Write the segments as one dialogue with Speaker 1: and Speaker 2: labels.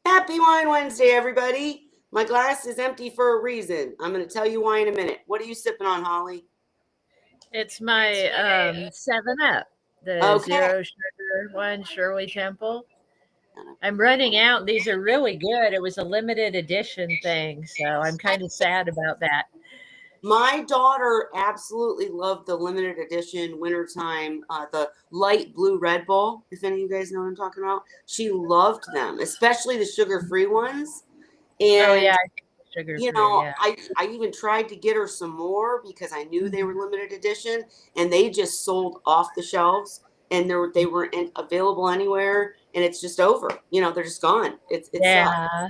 Speaker 1: Happy Wine Wednesday, everybody. My glass is empty for a reason. I'm going to tell you why in a minute. What are you sipping on, Holly?
Speaker 2: It's my 7-Up, the
Speaker 1: Okay.
Speaker 2: zero sugar one, Shirley Temple. I'm running out. These are really good. It was a limited edition thing, so I'm kind of sad about that.
Speaker 1: My daughter absolutely loved the limited edition wintertime, the light blue Red Bull, if any of you guys know what I'm talking about. She loved them, especially the sugar-free ones.
Speaker 2: Oh
Speaker 1: And
Speaker 2: yeah, sugar free. Yeah.
Speaker 1: I even tried to get her some more because I knew they were
Speaker 2: Mhm.
Speaker 1: limited edition, and they just sold off the shelves, and they weren't available anywhere, and it's just over. They're just gone. It sucks.
Speaker 2: Yeah.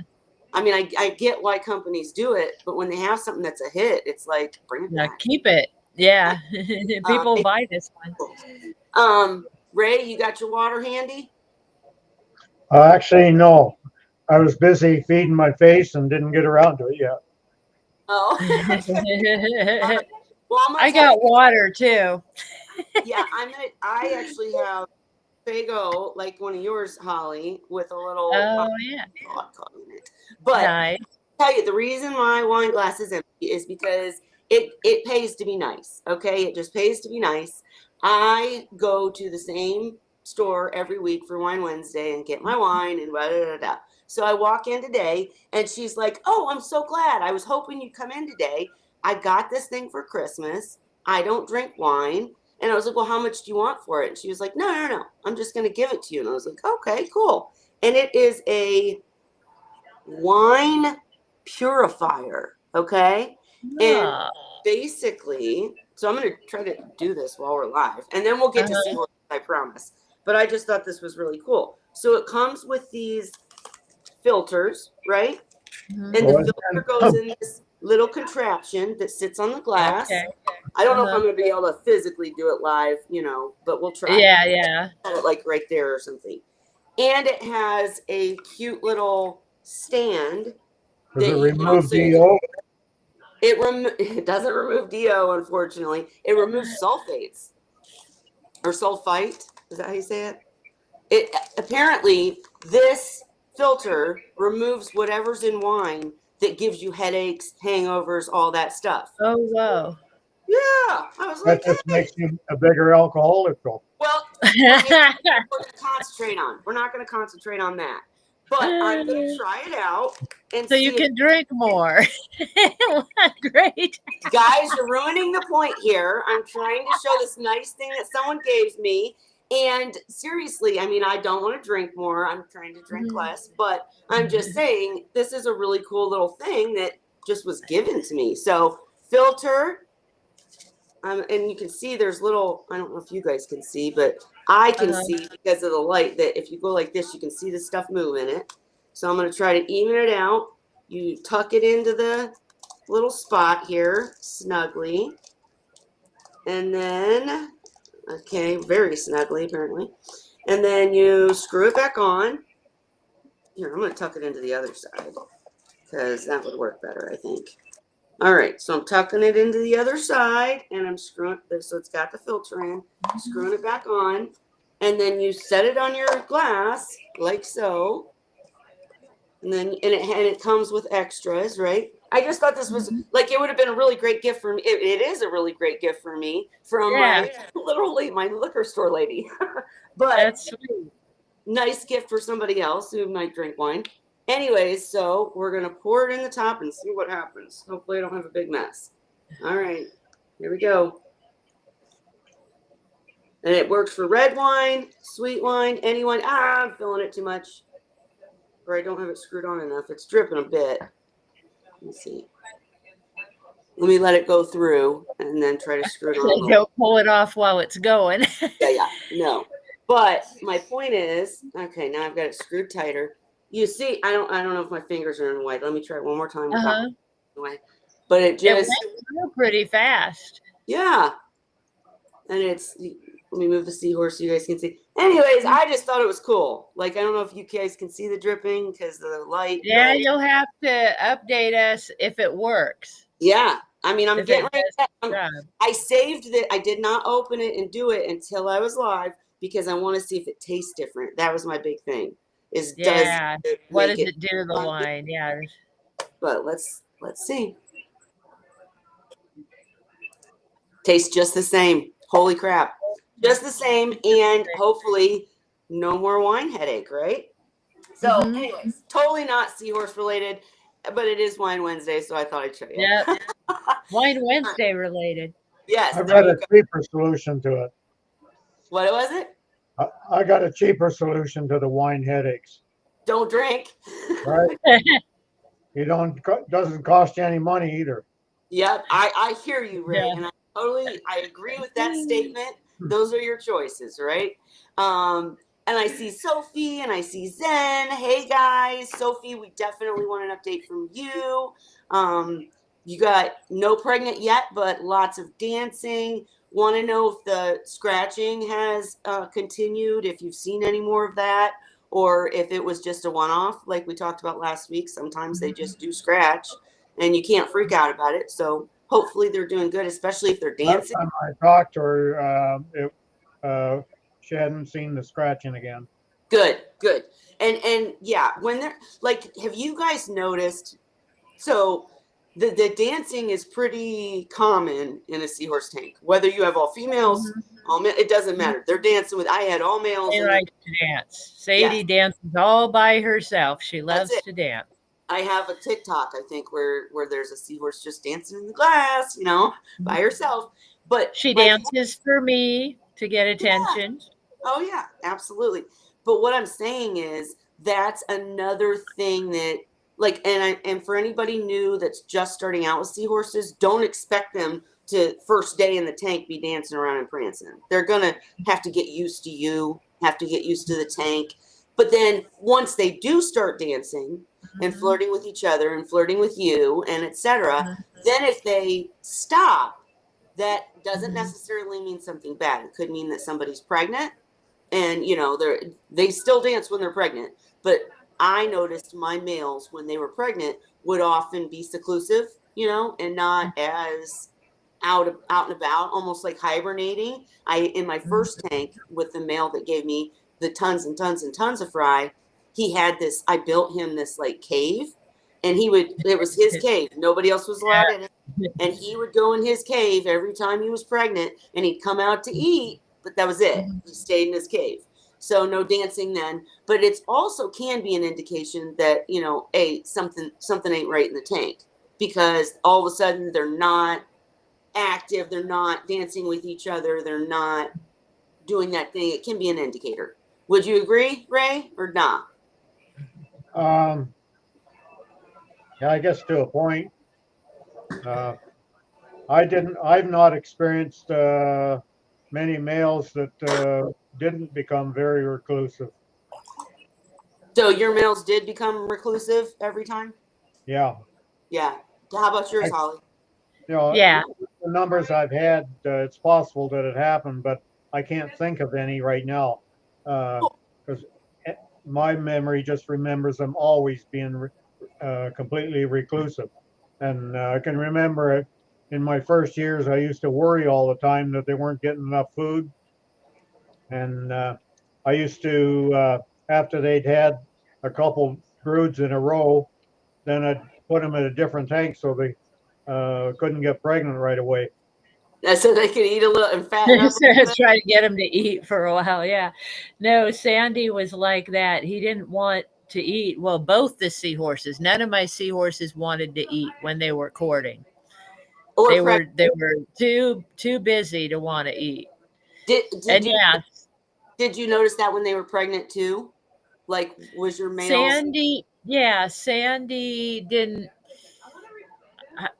Speaker 1: I mean, I get why companies do it, but when they have something that's a hit, it's like bring it
Speaker 2: Yeah.
Speaker 1: back.
Speaker 2: Keep it. Yeah. People
Speaker 1: Make
Speaker 2: buy this one.
Speaker 1: it cool. Ray, you got your water handy?
Speaker 3: Actually, no. I was busy feeding my face and didn't get around to it yet.
Speaker 1: Oh, okay. Well, I'm gonna
Speaker 2: I
Speaker 1: tell you.
Speaker 2: got water too.
Speaker 1: Yeah, I actually have Fago, like one of yours, Holly, with a little
Speaker 2: Oh yeah.
Speaker 1: vodka in it. But
Speaker 2: Nice.
Speaker 1: I'll tell you, the reason my wine glass is empty is because it pays to be nice. Okay, it just pays to be nice. I go to the same store every week for Wine Wednesday and get my wine and blah, blah, blah, blah. So I walk in today and she's like, "Oh, I'm so glad. I was hoping you'd come in today. I got this thing for Christmas. I don't drink wine." And I was like, "Well, how much do you want for it?" And she was like, "No, no, no. I'm just going to give it to you." And I was like, "Okay, cool." And it is a wine purifier, okay? And
Speaker 2: Ah.
Speaker 1: basically, so I'm going to try to do this while we're live, and then we'll get to Seahorse, I promise. But I just thought this was really cool. So it comes with these filters, right?
Speaker 2: Mhm.
Speaker 1: And the filter goes in this little contraption that sits on the glass.
Speaker 2: Okay.
Speaker 1: I don't know if I'm going to be able to physically do it live, but we'll try.
Speaker 2: Yeah, yeah.
Speaker 1: Have it like right there or something. And it has a cute little stand.
Speaker 3: Does it
Speaker 1: that
Speaker 3: remove
Speaker 1: so you
Speaker 3: DO?
Speaker 1: it doesn't remove DO, unfortunately. It removes sulfates or sulfite. Is that how you say it? It apparently this filter removes whatever's in wine that gives you headaches, hangovers, all that stuff.
Speaker 2: Oh wow.
Speaker 1: Yeah, I was
Speaker 3: That
Speaker 1: like,
Speaker 3: just
Speaker 1: hey.
Speaker 3: makes you a bigger alcoholic, though.
Speaker 1: Well, we're going to concentrate on. We're not going to concentrate on that. But I'm going to try it out and
Speaker 2: So
Speaker 1: see
Speaker 2: you can drink more. Great.
Speaker 1: Guys, you're ruining the point here. I'm trying to show this nice thing that someone gave me. And seriously, I mean, I don't want to drink more. I'm trying to drink less. But I'm just saying, this is a really cool little thing that just was given to me. So, filter. And you can see there's little, I don't know if you guys can see, but I can see because of the light that if you go like this, you can see the stuff move in it. So I'm going to try to even it out. You tuck it into the little spot here snugly. And then, okay, very snugly apparently. And then you screw it back on. Here, I'm going to tuck it into the other side because that would work better, I think. All right, so I'm tucking it into the other side, and I'm screwing this so it's got the filter in, screwing it back on, and then you set it on your glass like so, and it comes with extras, right? I just thought this was like it would have been a really great gift for me. It is a really great gift for me from my literally my liquor store lady, but
Speaker 2: That's sweet.
Speaker 1: Nice gift for somebody else who might drink wine. Anyways, so we're going to pour it in the top and see what happens. Hopefully I don't have a big mess. All right, here we go. And it works for red wine, sweet wine, any wine. I'm filling it too much. Or I don't have it screwed on enough. It's dripping a bit. Let's see. Let me let it go through and then try to screw it on.
Speaker 2: Don't pull it off while it's going.
Speaker 1: Yeah, no. But my point is, okay, now I've got it screwed tighter. You see, I don't know if my fingers are in the way. Let me try it one more time. But it just
Speaker 2: went through pretty fast.
Speaker 1: Yeah. And it's let me move the Seahorse so you guys can see. Anyways, I just thought it was cool. Like I don't know if you guys can see the dripping because of the light.
Speaker 2: Yeah, you'll have to update us if it works.
Speaker 1: Yeah. I mean, I'm
Speaker 2: If
Speaker 1: getting
Speaker 2: it
Speaker 1: ready. I saved it. I did not open it and do it until I was live because I want to see if it tastes different. That was my big thing. is
Speaker 2: Yeah.
Speaker 1: does it
Speaker 2: What
Speaker 1: make
Speaker 2: does
Speaker 1: it
Speaker 2: it do to the wine? Yeah.
Speaker 1: but let's see. Tastes just the same. Holy crap. Just the same, and hopefully no more wine headache, right? So, anyways, totally not Seahorse related, but it is Wine Wednesday, so I thought I'd show you.
Speaker 2: Yep. Wine Wednesday related.
Speaker 1: Yes,
Speaker 3: I
Speaker 1: there
Speaker 3: got
Speaker 1: you
Speaker 3: a
Speaker 1: go.
Speaker 3: cheaper solution to it.
Speaker 1: What was it?
Speaker 3: I got a cheaper solution to the wine headaches.
Speaker 1: Don't drink.
Speaker 3: Right? You don't, doesn't cost you any money either.
Speaker 1: Yep, I hear you, Ray,
Speaker 2: Yeah.
Speaker 1: and I agree with that statement. Those are your choices, right? And I see Sophie and I see Zen. Hey guys, Sophie, we definitely want an update from you. You got no pregnant yet, but lots of dancing. Want to know if the scratching has continued, if you've seen any more of that, or if it was just a one-off, like we talked about last week. Sometimes they just do scratch and you can't freak out about it. So hopefully they're doing good, especially if they're
Speaker 3: Last
Speaker 1: dancing.
Speaker 3: time I talked to her, she hadn't seen the scratching again.
Speaker 1: Good, good. And yeah, when they're like, have you guys noticed? So the dancing is pretty common in a seahorse tank. Whether you have all females, all it doesn't matter. They're dancing with. I had all males.
Speaker 2: They
Speaker 1: And
Speaker 2: like to dance. Sadie
Speaker 1: yes,
Speaker 2: dances all by herself. She
Speaker 1: that's
Speaker 2: loves
Speaker 1: it.
Speaker 2: to dance.
Speaker 1: I have a TikTok, I think, where there's a seahorse just dancing in the glass, by herself. But
Speaker 2: She
Speaker 1: my
Speaker 2: dances for me to get attention.
Speaker 1: Oh yeah, absolutely. But what I'm saying is that's another thing that and for anybody new that's just starting out with seahorses, don't expect them to first day in the tank be dancing around and prancing. They're gonna have to get used to you, have to get used to the tank. But then once they do start dancing and flirting with each other and flirting with you and etc., then if they stop, that doesn't necessarily mean something bad. It could mean that somebody's pregnant and they still dance when they're pregnant, but I noticed my males when they were pregnant would often be seclusive, and not as out and about, almost like hibernating. In my first tank with the male that gave me the tons and tons and tons of fry, I built him this like cave, and it was his cave, nobody else was allowed in it, and he would go in his cave every time he was pregnant, and he'd come out to eat, but that was it. He stayed in his cave. So no dancing then, but it's also can be an indication that, something ain't right in the tank, because all of a sudden they're not active, they're not dancing with each other, they're not doing that thing. It can be an indicator. Would you agree, Ray, or not?
Speaker 3: Yeah, I guess to a point. I've not experienced many males that didn't become very reclusive.
Speaker 1: So your males did become reclusive every time?
Speaker 3: Yeah.
Speaker 1: Yeah. How about yours, Holly?
Speaker 2: Yeah.
Speaker 3: The numbers I've had, it's possible that it happened, but I can't think of any right now because my memory just remembers them always being completely reclusive. And I can remember in my first years, I used to worry all the time that they weren't getting enough food. And I used to, after they'd had a couple broods in a row, then I'd put them in a different tank so they couldn't get pregnant right away.
Speaker 1: So they could eat a little and fatten up.
Speaker 2: So I was trying to get him to eat for a while. Yeah. No, Sandy was like that. He didn't want to eat. Well, both the seahorses. None of my seahorses wanted to eat when they were courting. They were too busy to want to eat.
Speaker 1: Did you notice that when they were pregnant too? Like, was your male
Speaker 2: Sandy didn't.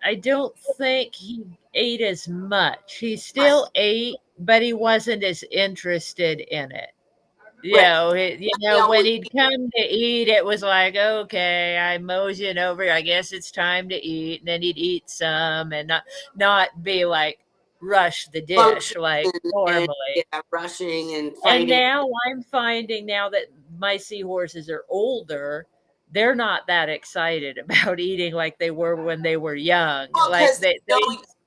Speaker 2: I don't think he ate as much. He still ate, but he wasn't as interested in it.
Speaker 1: Right.
Speaker 2: When he'd come to eat, it was like, okay, I'm moseying over. I guess it's time to eat. And then he'd eat some and not be like rush the dish like normally.
Speaker 1: Rushing and fighting.
Speaker 2: And now I'm finding now that my seahorses are older, they're not that excited about eating like they were when they were young.
Speaker 1: Well,
Speaker 2: like they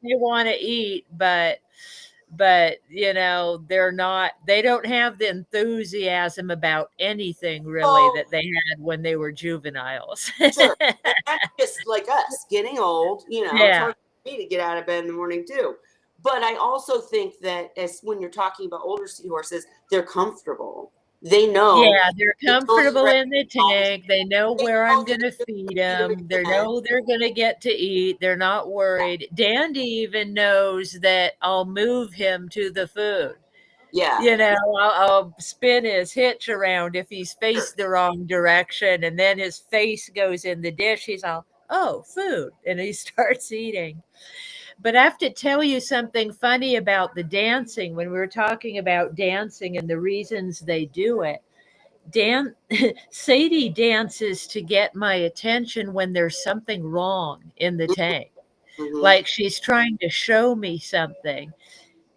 Speaker 2: want to eat, but but they don't have the enthusiasm about anything really
Speaker 1: Oh,
Speaker 2: that they had when they were juveniles.
Speaker 1: sure. And that's just like us getting old, it's
Speaker 2: Yeah.
Speaker 1: hard for me to get out of bed in the morning too. But I also think that as when you're talking about older seahorses, they're comfortable. They know
Speaker 2: Yeah, they're
Speaker 1: they don't
Speaker 2: comfortable
Speaker 1: stress
Speaker 2: in the
Speaker 1: out.
Speaker 2: tank. They know
Speaker 1: They
Speaker 2: where I'm
Speaker 1: know that
Speaker 2: going to
Speaker 1: you're
Speaker 2: feed
Speaker 1: gonna feed them
Speaker 2: them. They
Speaker 1: again.
Speaker 2: know they're going to get to eat. They're not
Speaker 1: Yeah.
Speaker 2: worried. Dandy even knows that I'll move him to the food.
Speaker 1: Yeah.
Speaker 2: I'll spin his hitch around if he's
Speaker 1: Sure.
Speaker 2: faced the wrong direction, and then his face goes in the dish. He's all, oh, food. And he starts eating. But I have to tell you something funny about the dancing. When we were talking about dancing and the reasons they do it, Sadie dances to get my attention when there's something wrong in the tank.
Speaker 1: Mm-hmm.
Speaker 2: Like she's trying to show me something.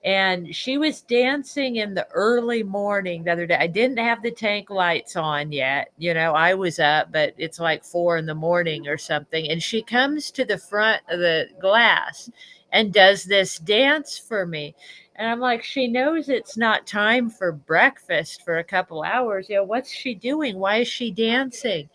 Speaker 2: And she was dancing in the early morning the other day. I didn't have the tank lights on yet. I was up, but it's like 4 in the morning or something. And she comes to the front of the glass and does this dance for me. And I'm like, she knows it's not time for breakfast for a couple hours. What's she doing? Why is she dancing?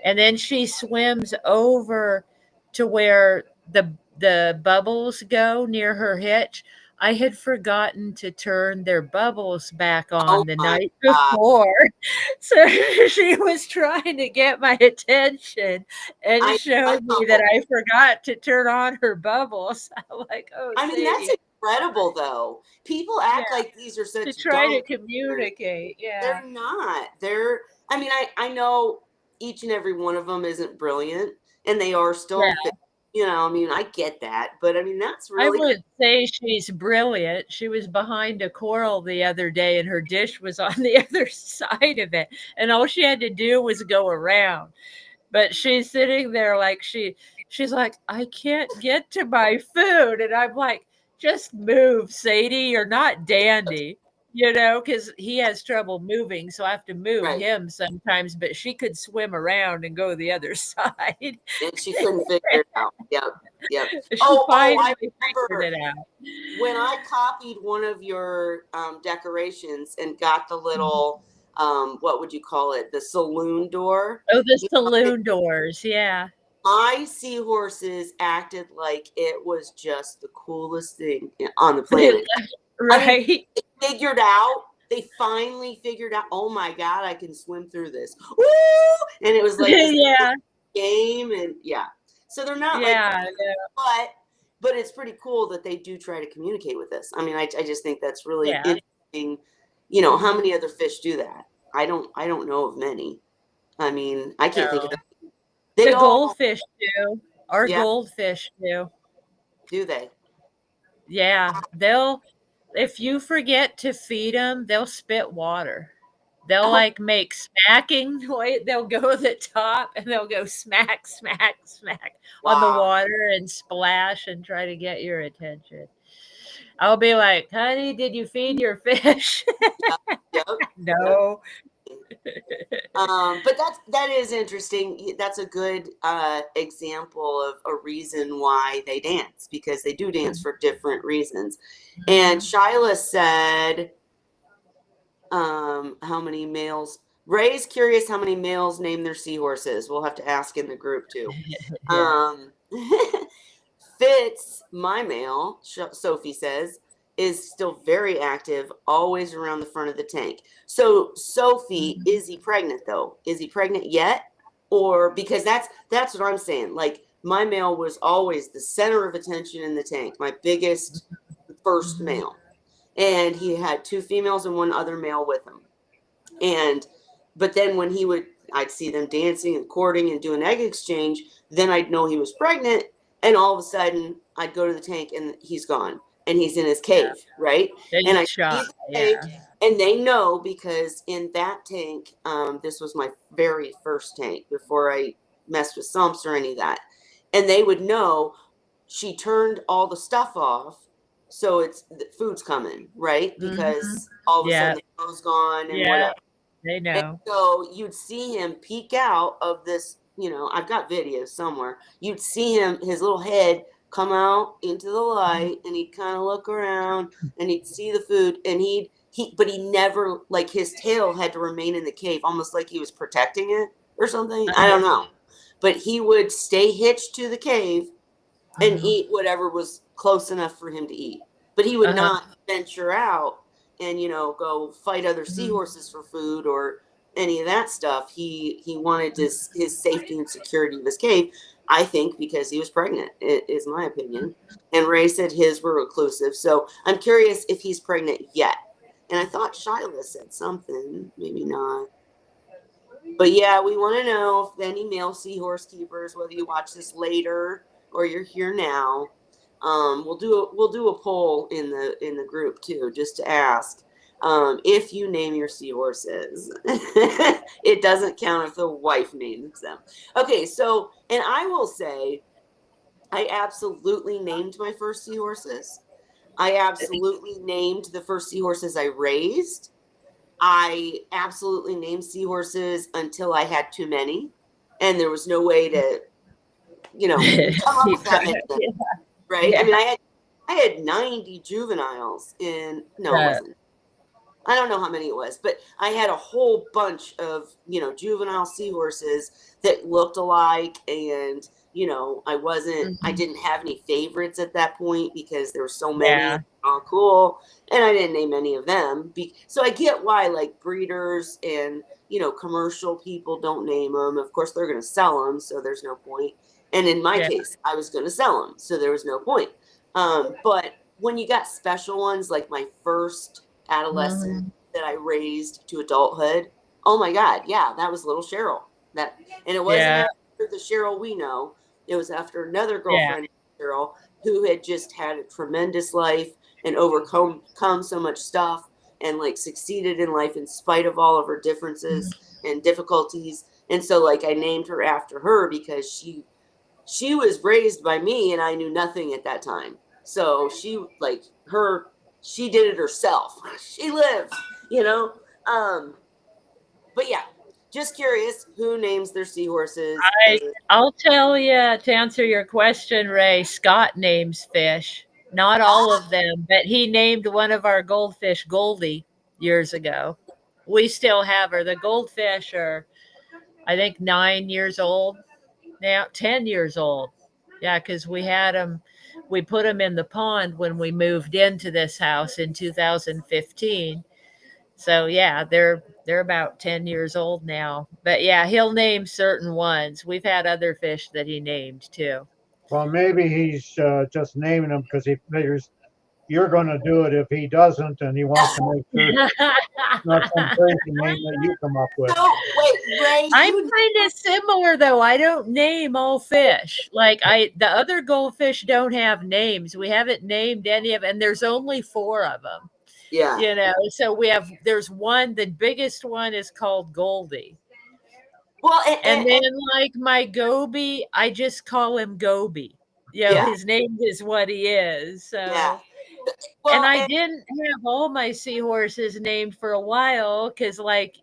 Speaker 2: And then she swims over to where the bubbles go near her hitch. I had forgotten to turn their bubbles back
Speaker 1: Oh
Speaker 2: on the
Speaker 1: my
Speaker 2: night
Speaker 1: God.
Speaker 2: before. So she was trying to get my attention and
Speaker 1: I
Speaker 2: showed me that
Speaker 1: know.
Speaker 2: I forgot to turn on her bubbles. I'm like, oh,
Speaker 1: I mean, that's
Speaker 2: Sadie.
Speaker 1: incredible though. People
Speaker 2: Yeah.
Speaker 1: act like these are
Speaker 2: To
Speaker 1: such
Speaker 2: try
Speaker 1: dumb
Speaker 2: to
Speaker 1: answers.
Speaker 2: communicate. Yeah.
Speaker 1: They're not. I mean, I know each and every one of them isn't brilliant and they are still,
Speaker 2: Yeah.
Speaker 1: I mean, I get that, but I mean, that's
Speaker 2: I
Speaker 1: really cool.
Speaker 2: wouldn't say she's brilliant. She was behind a coral the other day and her dish was on the other side of it. And all she had to do was go around. But she's sitting there like she's like, I can't get to my food. And I'm like, just move, Sadie. You're not Dandy. Because he has trouble moving, so I have to move
Speaker 1: Right.
Speaker 2: him sometimes. But she could swim around and go the other side.
Speaker 1: And she couldn't figure it out. Yep. Yep.
Speaker 2: She
Speaker 1: I
Speaker 2: finally figured
Speaker 1: remember
Speaker 2: it out.
Speaker 1: when I copied one of your decorations and got the little, what would you call it? The saloon door.
Speaker 2: Oh, the
Speaker 1: You know,
Speaker 2: saloon doors, yeah.
Speaker 1: my seahorses acted like it was just the coolest thing on the planet. I mean,
Speaker 2: Right?
Speaker 1: they finally figured out, oh my God, I can swim through this. Woo! And it was like this
Speaker 2: Yeah,
Speaker 1: game. And yeah. So they're not like,
Speaker 2: yeah,
Speaker 1: but it's pretty cool that they do try to communicate with us. I mean, I just think that's really
Speaker 2: yeah.
Speaker 1: interesting. How many other fish do that? I don't know of many. I mean, I can't think of
Speaker 2: No.
Speaker 1: them. They
Speaker 2: The
Speaker 1: all,
Speaker 2: goldfish do. Our
Speaker 1: yeah,
Speaker 2: goldfish do.
Speaker 1: do they?
Speaker 2: Yeah, if you forget to feed them, they'll spit water. They'll
Speaker 1: Oh,
Speaker 2: like make smacking noise. They'll go to the top and they'll go smack, smack, smack on the
Speaker 1: wow.
Speaker 2: water and splash and try to get your attention. I'll be like, honey, did you feed your fish?
Speaker 1: Yep, yep, yep.
Speaker 2: No.
Speaker 1: But that is interesting. That's a good example of a reason why they dance because they do dance for different reasons. And Shyla said, how many males? Ray's curious how many males name their seahorses. We'll have to ask in the group too.
Speaker 2: Yeah.
Speaker 1: Fitz, my male, Sophie says, is still very active, always around the front of the tank. So, Sophie, is he pregnant though? Is he pregnant yet? Or because that's what I'm saying. Like my male was always the center of attention in the tank, my biggest first male. And he had 2 females and 1 other male with him. But then when I'd see them dancing and courting and doing egg exchange, then I'd know he was pregnant. And all of a sudden I'd go to the tank and he's gone and he's in his cave. Right.
Speaker 2: Then
Speaker 1: And
Speaker 2: you
Speaker 1: I see
Speaker 2: shot.
Speaker 1: the tank
Speaker 2: Yeah.
Speaker 1: and they know because in that tank, this was my very first tank before I messed with sumps or any of that. And they would know she turned all the stuff off. So the food's coming, right? Because all of a
Speaker 2: Yeah.
Speaker 1: sudden the show's gone and
Speaker 2: Yeah.
Speaker 1: whatever.
Speaker 2: They
Speaker 1: And
Speaker 2: know.
Speaker 1: so you'd see him peek out of this, I've got videos somewhere. You'd see him, his little head come out into the light and he'd kind of look around and he'd see the food and but he never, like, his tail had to remain in the cave, almost like he was protecting it or something. I don't know. But he would stay hitched to the cave and eat whatever was close enough for him to eat. But he would not venture out and, go fight other seahorses for food or any of that stuff. He wanted his safety and security of his cave, I think, because he was pregnant, is my opinion. And Ray said his were reclusive. So I'm curious if he's pregnant yet. And I thought Shyla said something, maybe not. But yeah, we want to know if any male seahorse keepers, whether you watch this later or you're here now, we'll do a poll in the group too, just to ask if you name your seahorses. It doesn't count if the wife names them. Okay, so, and I will say, I absolutely named my first seahorses. I absolutely named the first seahorses I raised. I absolutely named seahorses until I had too many, and there was no way to, come up with that many, right?
Speaker 2: Yeah.
Speaker 1: I mean, I had 90 juveniles it wasn't. I don't know how many it was, but I had a whole bunch of, juvenile seahorses that looked alike. And, I didn't have any favorites at that point because there were so many.
Speaker 2: Yeah.
Speaker 1: All cool. And I didn't name any of them. So I get why, like, breeders and, commercial people don't name them. Of course, they're going to sell them, so there's no point. And in my case, I was going to sell them, so there was no point. But when you got special ones, like my first adolescent that I raised to adulthood, oh my God, yeah, that was little Cheryl. And it wasn't after the Cheryl we know. It was after another girlfriend, Cheryl, who had just had a tremendous life and overcome so much stuff and, like, succeeded in life in spite of all of her differences and difficulties. And so, like, I named her after her because she was raised by me and I knew nothing at that time. So she did it herself. She lived, but yeah, just curious who names their seahorses.
Speaker 2: I'll tell you, to answer your question, Ray, Scott names fish. Not all of them, but he named one of our goldfish Goldie years ago. We still have her. The goldfish are, I think, 9 years old now, 10 years old. Yeah, because we put them in the pond when we moved into this house in 2015. So yeah, they're about 10 years old now. But yeah, he'll name certain ones. We've had other fish that he named too.
Speaker 3: Well, maybe he's just naming them because he figures you're going to do it if he doesn't, and he wants to make sure it's not some crazy name that you come up with.
Speaker 1: Oh, wait, Ray.
Speaker 2: I'm kind of similar though. I don't name all fish. Like the other goldfish don't have names. We haven't named any of, and there's only 4 of them.
Speaker 1: Yeah.
Speaker 2: So there's one, the biggest one is called Goldie.
Speaker 1: Well,
Speaker 2: and then like my Goby, I just call him Goby. His name is what he is. So well, and I didn't have all my seahorses named for a while because like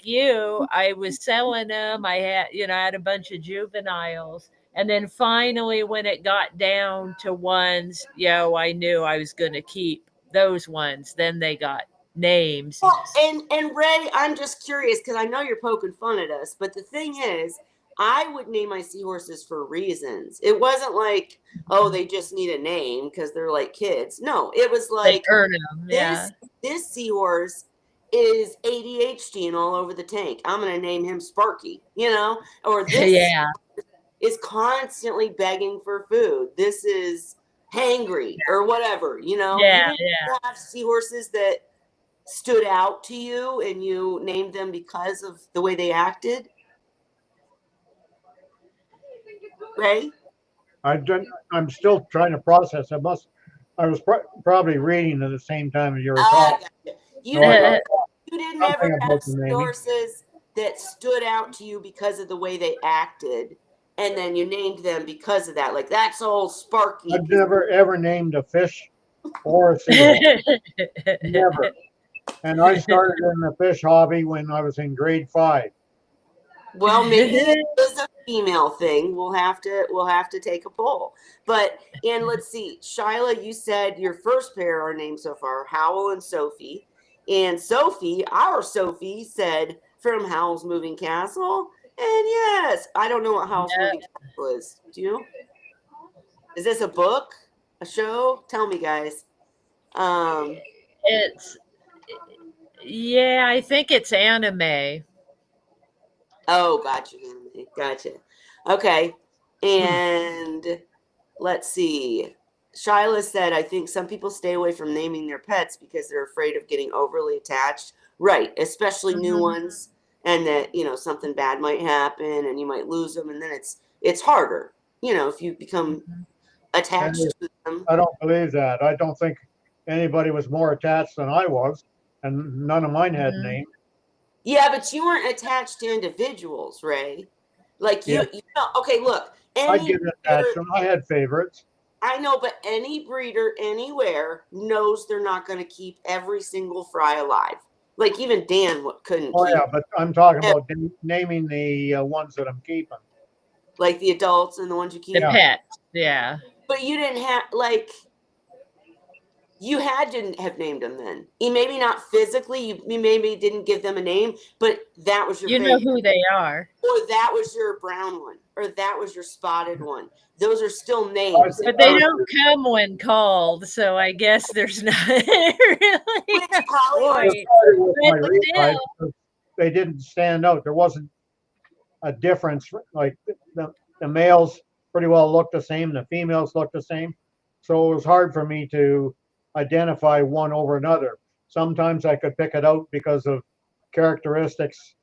Speaker 2: you, I was selling them. I had a bunch of juveniles. And then finally when it got down to ones, I knew I was going to keep those ones. Then they got names.
Speaker 1: Well, and Ray, I'm just curious because I know you're poking fun at us, but the thing is, I would name my seahorses for reasons. It wasn't like, oh, they just need a name because they're like kids. No, it was like,
Speaker 2: they earn them.
Speaker 1: This seahorse is ADHD and all over the tank. I'm going to name him Sparky, or this is constantly begging for food. This is hangry or whatever, You have seahorses that stood out to you and you named them because of the way they acted? Ray?
Speaker 3: I'm still trying to process. I was probably reading at the same time as you were talking.
Speaker 1: You didn't ever have seahorses that stood out to you because of the way they acted, and then you named them because of that. Like, that's old Sparky.
Speaker 3: I've never ever named a fish or a seahorse. Never. And I started in the fish hobby when I was in grade 5.
Speaker 1: Well, maybe it is a female thing. We'll have to take a poll. But and let's see, Shyla, you said your first pair are named so far, Howell and Sophie. And Sophie, our Sophie, said from Howell's Moving Castle. And yes, I don't know what Howell's Moving Castle is. Do you? Is this a book? A show? Tell me, guys.
Speaker 2: It's yeah, I think it's anime.
Speaker 1: Oh, gotcha, anime. Gotcha. Okay. And let's see. Shyla said, I think some people stay away from naming their pets because they're afraid of getting overly attached. Right. Especially new ones. And that, something bad might happen and you might lose them. And then it's harder, if you become attached to them.
Speaker 3: I don't believe that. I don't think anybody was more attached than I was, and none of mine had names.
Speaker 1: Yeah, but you weren't attached to individuals, Ray. Like okay, look.
Speaker 3: I get attached to them. I had favorites.
Speaker 1: I know, but any breeder anywhere knows they're not going to keep every single fry alive. Like even Dan couldn't keep.
Speaker 3: Yeah, but I'm talking about naming the ones that I'm keeping.
Speaker 1: Like the adults and the ones you keep.
Speaker 2: The pets, yeah.
Speaker 1: But you didn't have, you had to have named them then. Maybe not physically, you maybe didn't give them a name, but that was your favorite.
Speaker 2: You know who they are.
Speaker 1: Or that was your brown one. Or that was your spotted one. Those are still names.
Speaker 2: But they don't come when called, so I guess there's not really
Speaker 3: they didn't stand out. There wasn't a difference. Like the males pretty well looked the same, the females looked the same. So it was hard for me to identify one over another. Sometimes I could pick it out because of characteristics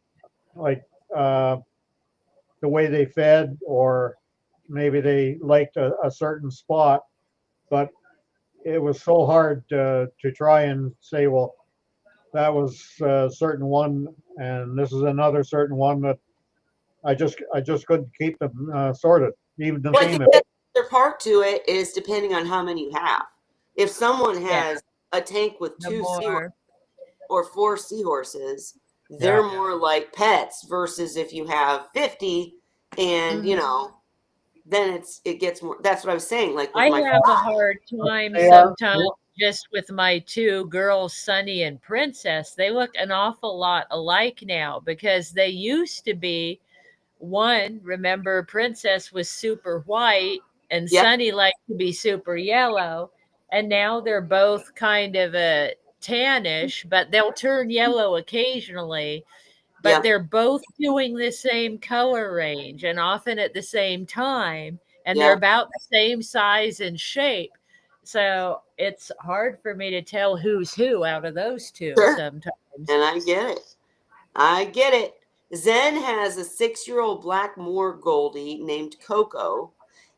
Speaker 3: like the way they fed, or maybe they liked a certain spot, but it was so hard to try and say, well, that was a certain one and this is another certain one, that I just couldn't keep them sorted, even the female.
Speaker 1: The part to it is depending on how many you have. If someone has a tank with 2 seahorses or 4 seahorses, they're more like pets versus if you have 50 and then it gets more. That's what I was saying. Like
Speaker 2: I have a hard time sometimes just with my 2 girls, Sunny and Princess. They look an awful lot alike now because they used to be one. Remember, Princess was super white and Sunny liked to be super yellow. And now they're both kind of a tannish, but they'll turn yellow occasionally. But they're both doing the same color range and often at the same time. And they're about the same size and shape. So it's hard for me to tell who's who out of those 2 sometimes.
Speaker 1: And I get it. Zen has a 6-year-old black moor goldie named Coco.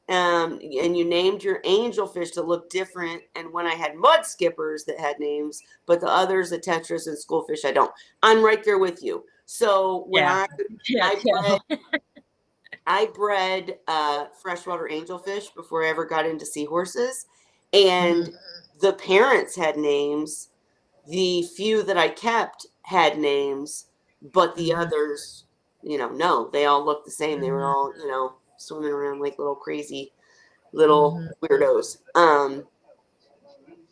Speaker 1: And you named your angelfish to look different. And when I had mud skippers that had names, but the others, the tetras and schoolfish, I don't. I'm right there with you. So when I bred freshwater angelfish before I ever got into seahorses, and the parents had names. The few that I kept had names, but the others, no, they all looked the same. They were all, swimming around like little crazy little weirdos.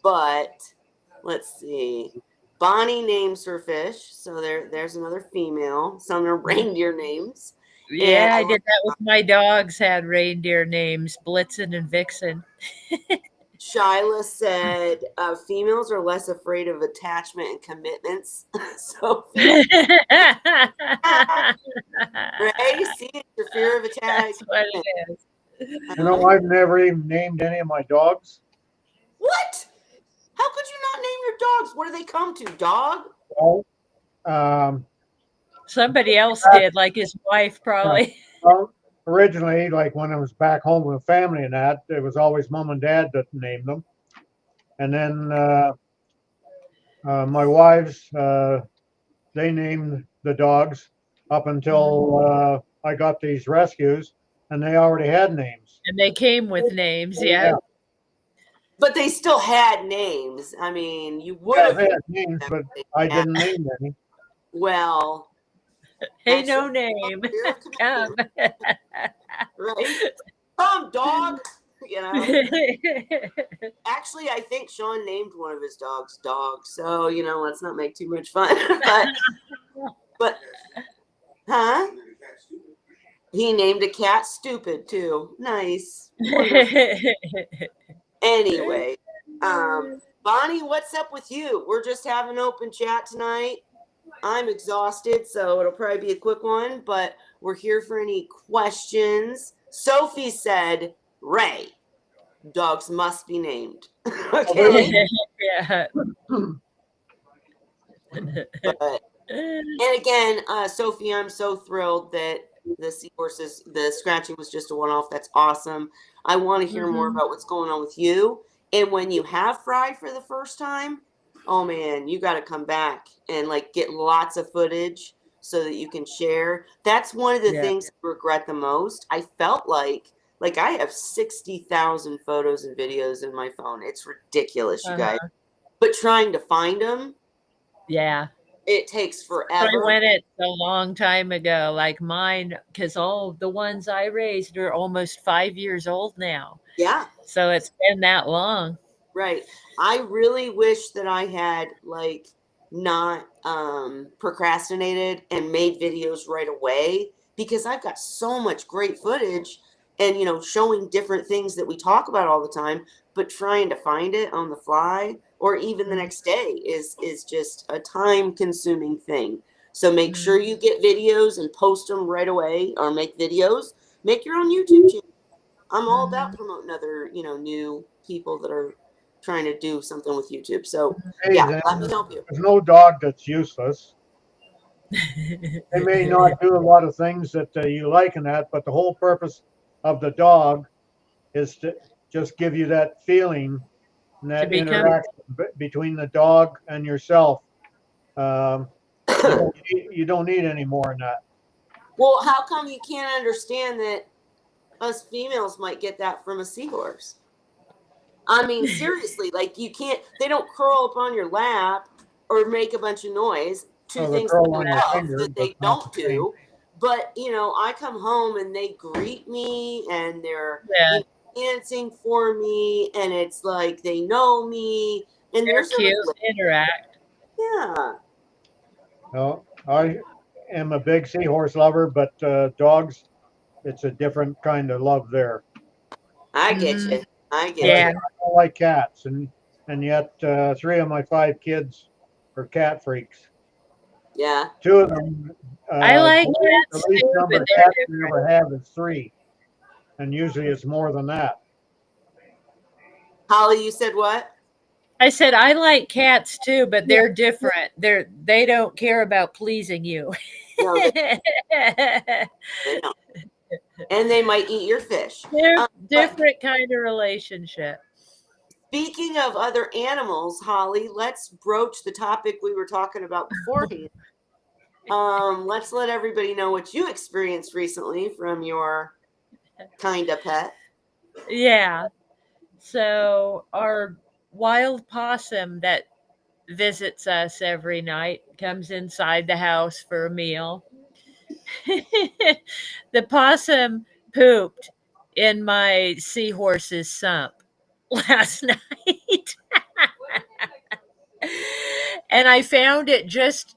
Speaker 1: But let's see. Bonnie names her fish, so there's another female. Some are reindeer names.
Speaker 2: Yeah, I did that with my dogs. Had reindeer names, Blitzen and Vixen.
Speaker 1: Shyla said females are less afraid of attachment and commitments. So, right? See, it's your fear of attachment.
Speaker 2: That's what it is.
Speaker 3: I've never even named any of my dogs.
Speaker 1: What? How could you not name your dogs? What do they come to? Dog?
Speaker 3: Well,
Speaker 2: somebody else did, like his wife probably.
Speaker 3: Well, originally, like when I was back home with family and that, it was always mom and dad that named them. And then my wives, they named the dogs up until I got these rescues, and they already had names.
Speaker 2: And they came with names, yeah.
Speaker 1: But they still had names. I mean, you would have
Speaker 3: had names, but I didn't name any.
Speaker 1: Well,
Speaker 2: Hey,
Speaker 1: Actually,
Speaker 2: no name.
Speaker 1: come
Speaker 2: Come.
Speaker 1: here, right? Come, dog. You know. Actually, I think Sean named one of his dogs Dog. So let's not make too much fun. but huh? He named a cat Stupid too. Nice. Wonderful. Anyway, Bonnie, what's up with you? We're just having open chat tonight. I'm exhausted, so it'll probably be a quick one, but we're here for any questions. Sophie said, Ray, dogs must be named. Okay.
Speaker 2: Yeah.
Speaker 1: But, and again, Sophie, I'm so thrilled that the Seahorses, the scratching was just a one off. That's awesome. I want to hear more about what's going on with you. And when you have fried for the first time, oh man, you got to come back and like get lots of footage so that you can share. That's one of the
Speaker 2: Yeah.
Speaker 1: things I regret the most. I felt like I have 60,000 photos and videos in my phone. It's ridiculous, you guys. But trying to find them,
Speaker 2: Yeah.
Speaker 1: it takes
Speaker 2: I
Speaker 1: forever.
Speaker 2: went it a long time ago, like mine, because all the ones I raised are almost 5 years old now.
Speaker 1: Yeah.
Speaker 2: So it's been that long.
Speaker 1: Right. I really wish that I had like not procrastinated and made videos right away, because I've got so much great footage and showing different things that we talk about all the time, but trying to find it on the fly or even the next day is just a time consuming thing. So make sure you get videos and post them right away, or make videos, make your own YouTube channel. I'm all about promoting other, new people that are trying to do something with YouTube. So
Speaker 3: Hey,
Speaker 1: yeah, let me help you.
Speaker 3: there's no dog that's useless. They may not do a lot of things that you like in that, but the whole purpose of the dog is to just give you that feeling and that interaction between the dog and yourself. You don't need any more than that.
Speaker 1: Well, how come you can't understand that us females might get that from a seahorse? I mean, seriously, like they don't curl up on your lap or make a bunch of noise. Two things that I love that they don't do. But, I come home and they greet me and they're dancing for me, and it's like they know me, and
Speaker 2: They're
Speaker 1: there's
Speaker 2: cute, interact.
Speaker 1: Yeah.
Speaker 3: No, I am a big seahorse lover, but dogs, it's a different kind of love there.
Speaker 1: I get you. I get you.
Speaker 3: I don't like cats, and yet 3 of my 5 kids are cat freaks.
Speaker 1: Yeah.
Speaker 3: 2 of them.
Speaker 2: I like
Speaker 3: the
Speaker 2: cats
Speaker 3: least
Speaker 2: too,
Speaker 3: number
Speaker 2: but
Speaker 3: of
Speaker 2: they're
Speaker 3: cats we
Speaker 2: different.
Speaker 3: ever have is 3, and usually it's more than that.
Speaker 1: Holly, you said what?
Speaker 2: I said I like cats too, but they're different. They don't care about pleasing you.
Speaker 1: No, they don't. And they might eat your fish.
Speaker 2: They're different kind of relationship.
Speaker 1: Speaking of other animals, Holly, let's broach the topic we were talking about beforehand. Let's let everybody know what you experienced recently from your kind of pet.
Speaker 2: Yeah. So our wild possum that visits us every night comes inside the house for a meal. The possum pooped in my seahorse's sump last night. And I found it just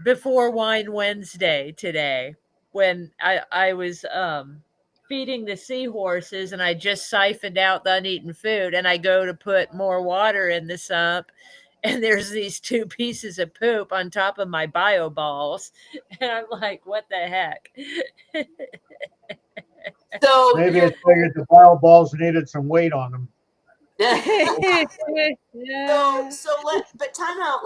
Speaker 2: before Wine Wednesday today, when I was feeding the seahorses, and I just siphoned out the uneaten food, and I go to put more water in the sump, and there's these 2 pieces of poop on top of my bio balls, and I'm like, what the heck?
Speaker 1: So
Speaker 3: maybe it's figured the bio balls needed some weight on them.
Speaker 1: But time out.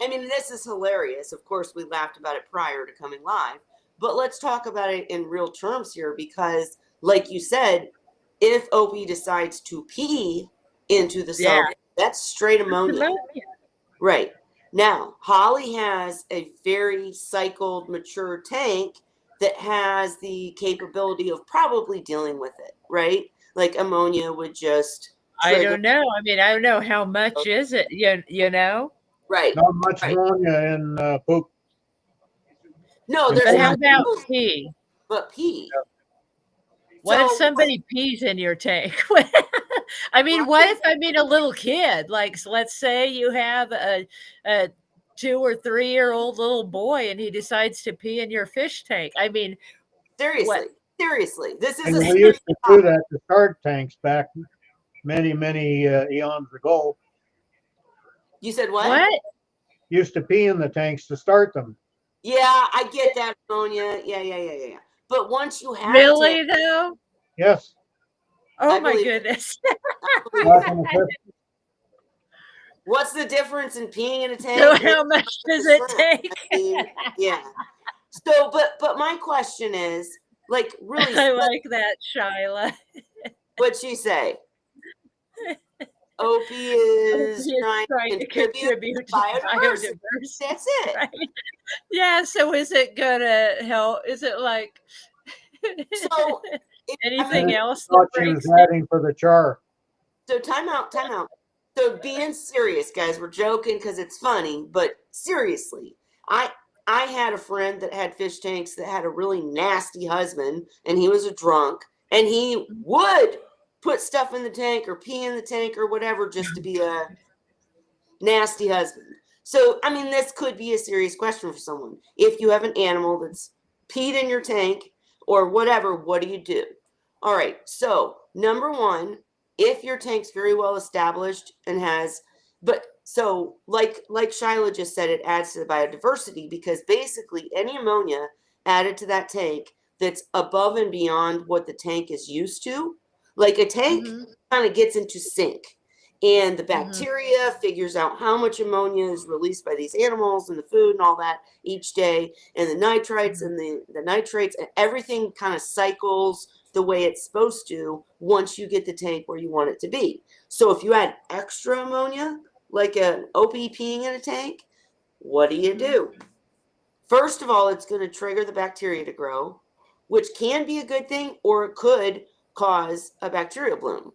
Speaker 1: I mean, this is hilarious. Of course, we laughed about it prior to coming live, but let's talk about it in real terms here, because, like you said, if Opie decides to pee into the sump, that's straight ammonia. Right. Now, Holly has a very cycled, mature tank that has the capability of probably dealing with it, right? Like ammonia would just trigger.
Speaker 2: I don't know. I mean, I don't know how much is it, you know?
Speaker 1: Right.
Speaker 3: Not much ammonia in poop.
Speaker 1: No,
Speaker 3: And
Speaker 1: there's
Speaker 2: But
Speaker 3: then
Speaker 2: how
Speaker 1: not
Speaker 2: about
Speaker 1: poop,
Speaker 2: pee?
Speaker 1: but pee.
Speaker 2: What if
Speaker 1: So
Speaker 2: somebody pees in your tank? I mean, what if a little kid? Like, so let's say you have a 2 or 3-year-old little boy, and he decides to pee in your fish tank. I mean, what?
Speaker 1: seriously, this is
Speaker 3: and
Speaker 1: a
Speaker 3: we
Speaker 1: serious
Speaker 3: used to do
Speaker 1: topic.
Speaker 3: that to start tanks back many eons ago.
Speaker 1: You said what?
Speaker 2: What?
Speaker 3: Used to pee in the tanks to start them.
Speaker 1: Yeah, I get that, ammonia. Yeah. But once you have a tank,
Speaker 2: Really though?
Speaker 3: Yes.
Speaker 2: Oh
Speaker 1: I
Speaker 2: my
Speaker 1: believe it.
Speaker 2: goodness.
Speaker 1: I believe
Speaker 3: Back
Speaker 1: it.
Speaker 3: in the 50s.
Speaker 1: What's the difference in peeing in a
Speaker 2: So
Speaker 1: tank and
Speaker 2: how much does it
Speaker 1: 100%?
Speaker 2: take?
Speaker 1: I mean, yeah. So, but my question is, like, really,
Speaker 2: I like that, Shyla.
Speaker 1: what'd she say? Opie is
Speaker 2: He is
Speaker 1: trying
Speaker 2: trying
Speaker 1: to
Speaker 2: to
Speaker 1: contribute
Speaker 2: contribute
Speaker 1: to
Speaker 2: to
Speaker 1: biodiversity.
Speaker 2: biodiversity,
Speaker 1: That's it.
Speaker 2: right? Yeah, so is it gonna help? Is it like
Speaker 1: So, I mean,
Speaker 2: anything
Speaker 3: I
Speaker 2: else that
Speaker 3: thought she was
Speaker 2: breaks it?
Speaker 3: adding for the char.
Speaker 1: so time out. So being serious, guys, we're joking because it's funny, but seriously, I I had a friend that had fish tanks that had a really nasty husband, and he was a drunk, and he would put stuff in the tank or pee in the tank or whatever just to be a nasty husband. So, I mean, this could be a serious question for someone. If you have an animal that's peed in your tank or whatever, what do you do? All right. So, number one, if your tank's very well established and has, but so like Shyla just said, it adds to the biodiversity because basically any ammonia added to that tank that's above and beyond what the tank is used to, like a tank
Speaker 2: Mhm,
Speaker 1: kind of gets into sync and the
Speaker 2: mhm,
Speaker 1: bacteria figures out how much ammonia is released by these animals and the food and all that each day and the nitrites and the nitrates and everything kind of cycles the way it's supposed to once you get the tank where you want it to be. So if you add extra ammonia like an OP peeing in a tank, what do you
Speaker 2: mhm,
Speaker 1: do? First of all, it's going to trigger the bacteria to grow, which can be a good thing, or it could cause a bacterial bloom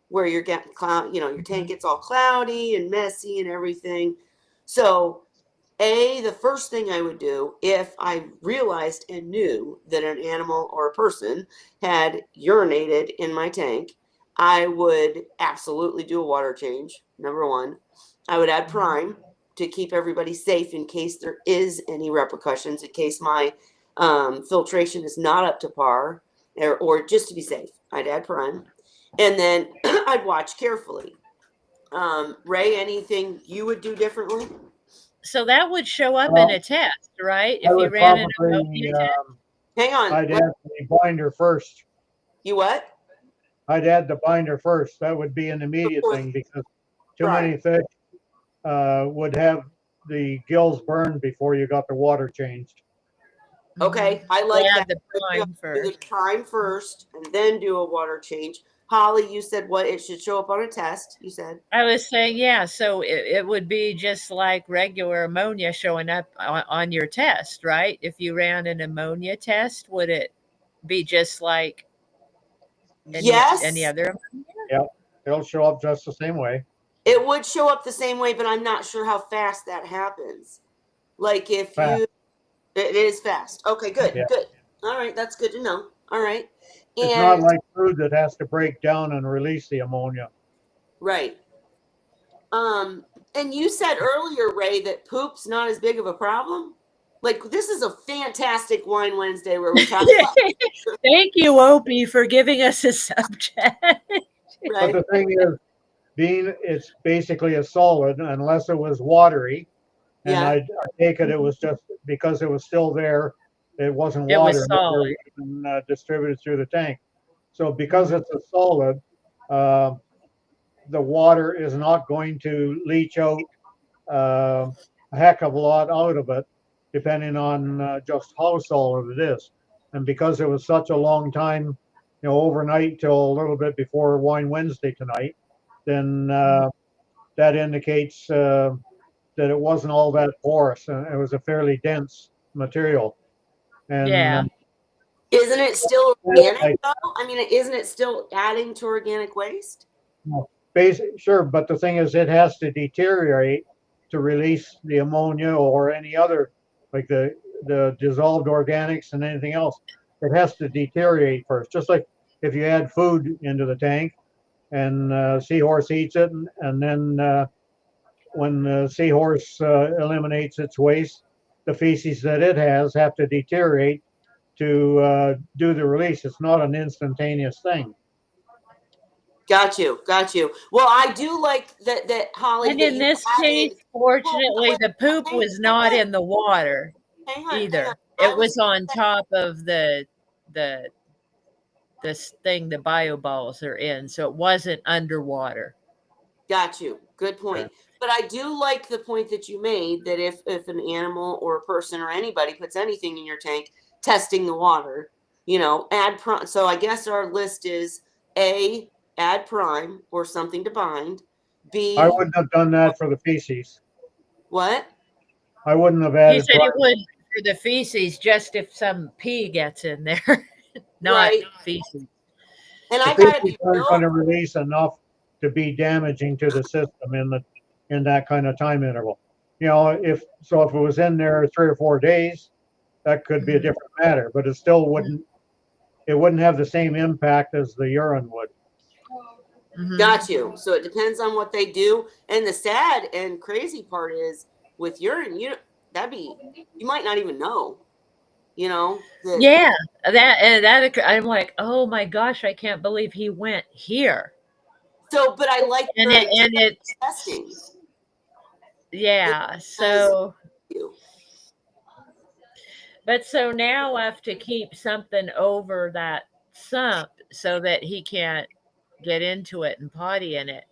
Speaker 1: where you're getting cloud, your tank
Speaker 2: mhm,
Speaker 1: gets all cloudy and messy and everything. So, the first thing I would do if I realized and knew that an animal or a person had urinated in my tank, I would absolutely do a water change. Number one, I would add prime to keep everybody safe in case there is any repercussions, in case my filtration is not up to par, or just to be safe, I'd add prime. And then I'd watch carefully. Ray, anything you would do differently?
Speaker 2: So that would show up in
Speaker 3: Well,
Speaker 2: a test, right?
Speaker 3: I
Speaker 2: If you
Speaker 3: would
Speaker 2: ran an ammonia
Speaker 3: probably,
Speaker 2: test?
Speaker 1: Hang on.
Speaker 3: I'd add the binder first.
Speaker 1: You what?
Speaker 3: I'd add the binder first. That would be an immediate
Speaker 1: Before
Speaker 3: thing because too
Speaker 1: prime.
Speaker 3: many fish would have the gills burned before you got the water changed.
Speaker 1: Okay, I
Speaker 2: So
Speaker 1: like that.
Speaker 2: add the prime
Speaker 1: Do the
Speaker 2: first.
Speaker 1: prime first and then do a water change. Holly, you said what? It should show up on a test. You said.
Speaker 2: I was saying, yeah, so it would be just like regular ammonia showing up on your test, right? If you ran an ammonia test, would it be just like any
Speaker 1: Yes,
Speaker 2: other?
Speaker 3: Yep, it'll show up just the same way.
Speaker 1: it would show up the same way, but I'm not sure how fast that happens. Like if
Speaker 3: Fast.
Speaker 1: it is fast. Okay,
Speaker 3: Yeah,
Speaker 1: good. All right, that's good to know. All right.
Speaker 3: it's not
Speaker 1: And
Speaker 3: like food that has to break down and release the ammonia.
Speaker 1: right. And you said earlier, Ray, that poop's not as big of a problem. Like this is a fantastic Wine Wednesday where we talk about
Speaker 2: Thank you, Opie, for giving us a subject.
Speaker 3: But
Speaker 1: right.
Speaker 3: the thing is, being it's basically a solid unless it was watery, and
Speaker 1: Yeah.
Speaker 3: I take it was just because it was still there, it wasn't
Speaker 2: It was
Speaker 3: water
Speaker 2: solid.
Speaker 3: and distributed through the tank. So because it's a solid, uh, the water is not going to leach out a heck of a lot out of it, depending on just how solid it is. And because it was such a long time, overnight till a little bit before Wine Wednesday tonight, then that indicates that it wasn't all that porous, and it was a fairly dense material. And
Speaker 2: Yeah.
Speaker 1: Isn't it still organic
Speaker 3: I,
Speaker 1: though? I mean, isn't it still adding to organic waste?
Speaker 3: sure, but the thing is, it has to deteriorate to release the ammonia or any other, like the dissolved organics and anything else, it has to deteriorate first. Just like if you add food into the tank and Seahorse eats it, and then when the Seahorse eliminates its waste, the feces that it has have to deteriorate to do the release. It's not an instantaneous thing.
Speaker 1: Got you. Got you. Well, I do like that Holly,
Speaker 2: And
Speaker 1: that
Speaker 2: in
Speaker 1: you
Speaker 2: this
Speaker 1: added.
Speaker 2: case, fortunately,
Speaker 1: Wait,
Speaker 2: the poop
Speaker 1: hang
Speaker 2: was not
Speaker 1: on,
Speaker 2: in the water
Speaker 1: hang on, hang on.
Speaker 2: either.
Speaker 1: I
Speaker 2: It
Speaker 1: was
Speaker 2: was on top of the this thing the bio balls are in, so it wasn't underwater.
Speaker 1: got you. Good
Speaker 3: Okay.
Speaker 1: point. But I do like the point that you made that if an animal or a person or anybody puts anything in your tank, testing the water, add prime. So I guess our list is A, add prime or something to bind.
Speaker 3: I
Speaker 1: B,
Speaker 3: wouldn't have done that for the feces.
Speaker 1: what?
Speaker 3: I wouldn't have
Speaker 2: He
Speaker 3: added
Speaker 2: said he
Speaker 3: prime.
Speaker 2: would for the feces just if some pee gets in there, not
Speaker 1: Right.
Speaker 2: feces.
Speaker 1: And
Speaker 3: The
Speaker 1: I gotta
Speaker 3: feces
Speaker 1: be
Speaker 3: aren't going
Speaker 1: real.
Speaker 3: to release enough to be damaging to the system in that kind of time interval. If it was in there 3 or 4 days, that could be a different matter, but it still wouldn't have the same impact as the urine would.
Speaker 2: Mhm.
Speaker 1: Got you. So it depends on what they do. And the sad and crazy part is with urine, you might not even know, that.
Speaker 2: Yeah, I'm like, oh my gosh, I can't believe he went here.
Speaker 1: So, but I like
Speaker 2: And
Speaker 1: your
Speaker 2: it
Speaker 1: idea
Speaker 2: and
Speaker 1: of
Speaker 2: it's
Speaker 1: testing.
Speaker 2: yeah.
Speaker 1: Because
Speaker 2: So
Speaker 1: you.
Speaker 2: but so now I have to keep something over that sump so that he can't get into it and potty in it.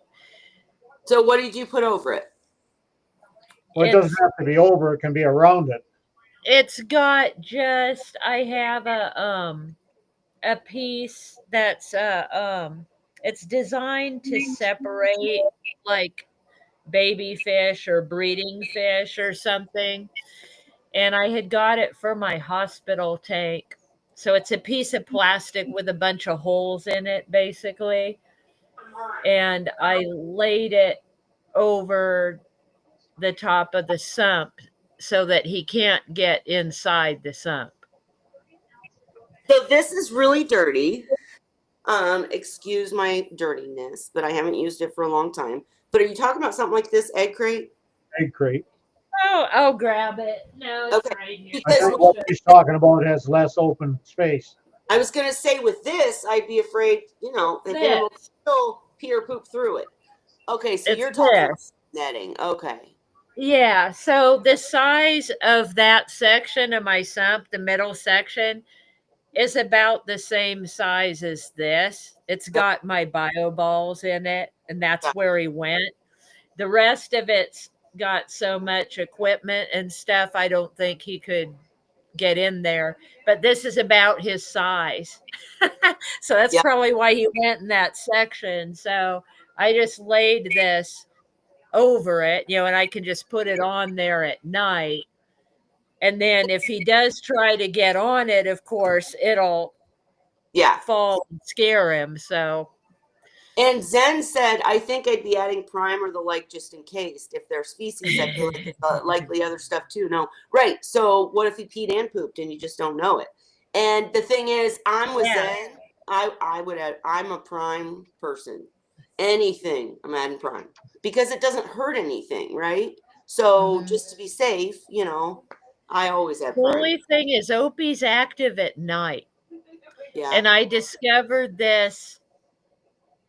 Speaker 1: So what did you put over it?
Speaker 3: Well, it doesn't
Speaker 2: It's
Speaker 3: have to be over, it can be around it.
Speaker 2: it's got just I have a piece that's it's designed to separate like baby fish or breeding fish or something. And I had got it for my hospital tank. So it's a piece of plastic with a bunch of holes in it, basically. And I laid it over the top of the sump so that he can't get inside the sump.
Speaker 1: So this is really dirty. Excuse my dirtiness, but I haven't used it for a long time. But are you talking about something like this egg crate?
Speaker 3: Egg crate.
Speaker 2: Oh, I'll grab it. No, it's
Speaker 1: Okay.
Speaker 2: right here.
Speaker 3: I
Speaker 1: Because
Speaker 3: think what he's talking about has less open space.
Speaker 1: I was gonna say with this, I'd be afraid, an animal
Speaker 2: This.
Speaker 1: still pee or poop through it. Okay, so
Speaker 2: It's
Speaker 1: you're talking about
Speaker 2: this.
Speaker 1: netting. Okay.
Speaker 2: Yeah. So the size of that section of my sump, the middle section, is about the same size as this. It's got my bio balls in it, and that's where he went. The rest of it's got so much equipment and stuff, I don't think he could get in there. But this is about his size. So that's
Speaker 1: Yeah.
Speaker 2: probably why he went in that section. So I just laid this over it, and I can just put it on there at night. And then if he does try to get on it, of course, it'll
Speaker 1: Yeah.
Speaker 2: fall and scare him. So
Speaker 1: And Zen said, I think I'd be adding prime or the like just in case. If there's feces, I feel like it's likely other stuff too. No, right. So what if he peed and pooped and you just don't know it? And the thing is, I'm with
Speaker 2: yeah.
Speaker 1: Zen. I would add, I'm a prime person. Anything, I'm adding prime because it doesn't hurt anything, right? So
Speaker 2: Mhm.
Speaker 1: just to be safe, I always add
Speaker 2: The
Speaker 1: prime.
Speaker 2: only thing is Opie's active at night.
Speaker 1: Yeah.
Speaker 2: And I discovered this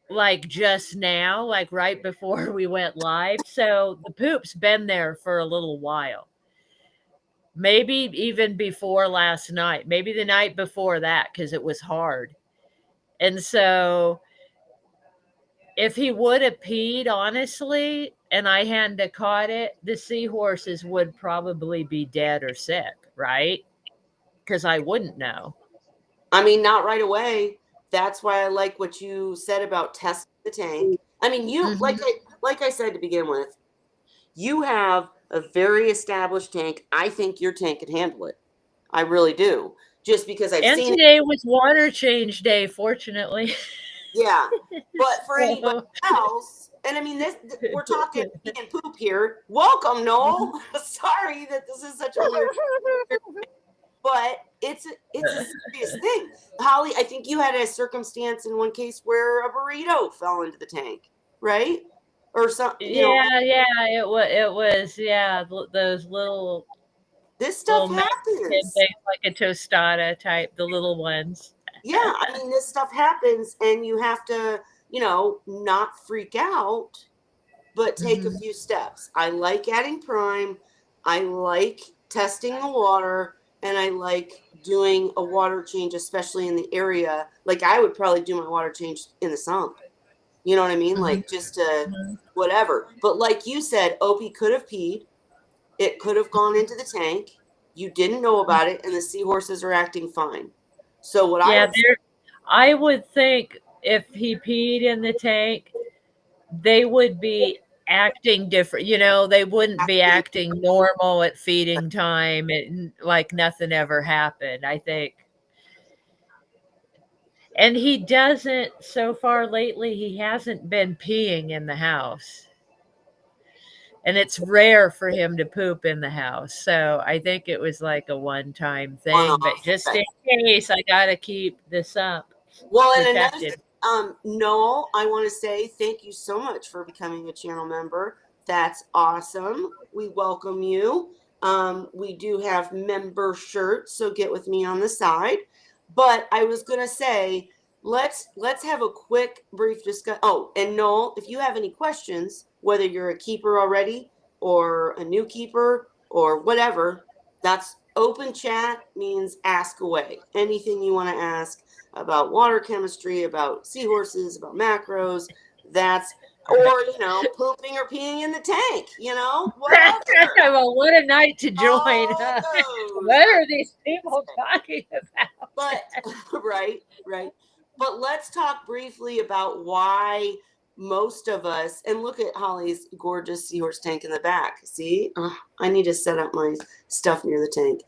Speaker 2: like just now, like right before we went live. So the poop's been there for a little while. Maybe even before last night, maybe the night before that, because it was hard. And so if he would have peed, honestly, and I hadn't have caught it, the seahorses would probably be dead or sick, right? Because I wouldn't know.
Speaker 1: I mean, not right away. That's why I like what you said about testing the tank. I mean, you
Speaker 2: Mhm.
Speaker 1: like I said to begin with, you have a very established tank. I think your tank could handle it. I really do. Just because I've
Speaker 2: And
Speaker 1: seen it.
Speaker 2: today was water change day, fortunately.
Speaker 1: Yeah. But for anybody else, and I mean, we're talking pee and poop here. Welcome, Noel. Sorry that this is such a weird, but it's a serious thing. Holly, I think you had a circumstance in one case where a burrito fell into the tank, right? Or something,
Speaker 2: Yeah, it was those
Speaker 1: this stuff
Speaker 2: little Mexican
Speaker 1: happens.
Speaker 2: things like a tostada type, the little ones.
Speaker 1: Yeah, I mean, this stuff happens, and you have to, not freak out, but take a few steps. I like adding prime. I like testing the water, and I like doing a water change, especially in the area. Like I would probably do my water change in the sump. You know what I mean? Like just to whatever. But like you said, Opie could have peed. It could have gone into the tank. You didn't know about it, and the seahorses are acting fine. So what I
Speaker 2: Yeah,
Speaker 1: would
Speaker 2: I would think if he peed in the tank, they would be acting different. They wouldn't be
Speaker 1: say,
Speaker 2: acting normal at feeding time and like nothing ever happened, I think. And he doesn't, so far lately, he hasn't been peeing in the house. And it's rare for him to poop in the house. So I think it was like a one-time
Speaker 1: one
Speaker 2: thing. But
Speaker 1: off.
Speaker 2: just
Speaker 1: Okay.
Speaker 2: in case, I got to keep this up
Speaker 1: Well, and another thing,
Speaker 2: protected.
Speaker 1: Noel, I want to say thank you so much for becoming a channel member. That's awesome. We welcome you. We do have member shirts, so get with me on the side. But I was gonna say, let's have a quick, brief discuss. Oh, and Noel, if you have any questions, whether you're a keeper already or a new keeper or whatever, that's open chat means ask away. Anything you want to ask about water chemistry, about seahorses, about macros. That's or pooping or peeing in the tank. Whatever.
Speaker 2: Well, what a night to join.
Speaker 1: All those.
Speaker 2: What are these people talking about?
Speaker 1: But right. But let's talk briefly about why most of us, and look at Holly's gorgeous seahorse tank in the back. See, I need to set up my stuff near the tank.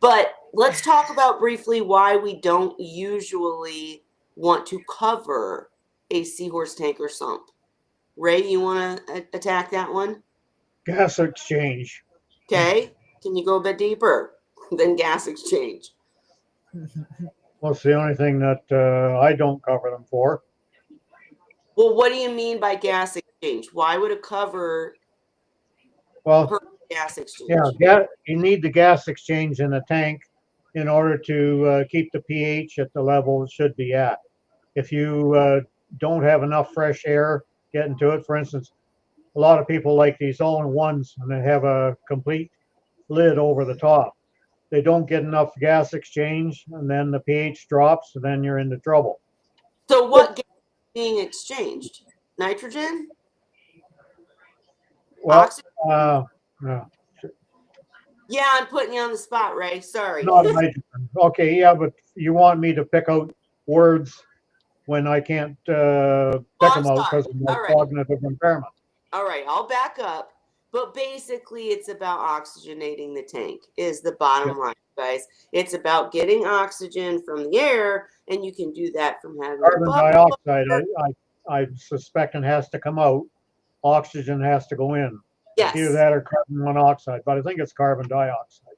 Speaker 1: But let's talk about briefly why we don't usually want to cover a seahorse tank or sump. Ray, you want to attack that one?
Speaker 3: Gas exchange.
Speaker 1: Okay. Can you go a bit deeper than gas exchange?
Speaker 3: Well, it's the only thing that I don't cover them for.
Speaker 1: Well, what do you mean by gas exchange? Why would a cover
Speaker 3: Well,
Speaker 1: hurt gas exchange?
Speaker 3: you need the gas exchange in the tank in order to keep the pH at the level it should be at. If you don't have enough fresh air getting to it, for instance, a lot of people like these all-in-ones and they have a complete lid over the top. They don't get enough gas exchange, and then the pH drops, and then you're into trouble.
Speaker 1: So what gas is being exchanged? Nitrogen?
Speaker 3: Well,
Speaker 1: Oxygen?
Speaker 3: no,
Speaker 1: Yeah, I'm putting you on the spot, Ray. Sorry.
Speaker 3: not nitrogen. Okay, yeah, but you want me to pick out words when I can't pick
Speaker 1: I'm
Speaker 3: them out
Speaker 1: sorry.
Speaker 3: because of my
Speaker 1: All right.
Speaker 3: cognitive impairment.
Speaker 1: All right, I'll back up. But basically, it's about oxygenating the tank, is the bottom line, guys. It's about getting oxygen from the air, and you can do that from having
Speaker 3: Carbon dioxide, I'm suspecting has to come out. Oxygen has to go in.
Speaker 1: Yes.
Speaker 3: Either that or carbon monoxide, but I think it's carbon dioxide.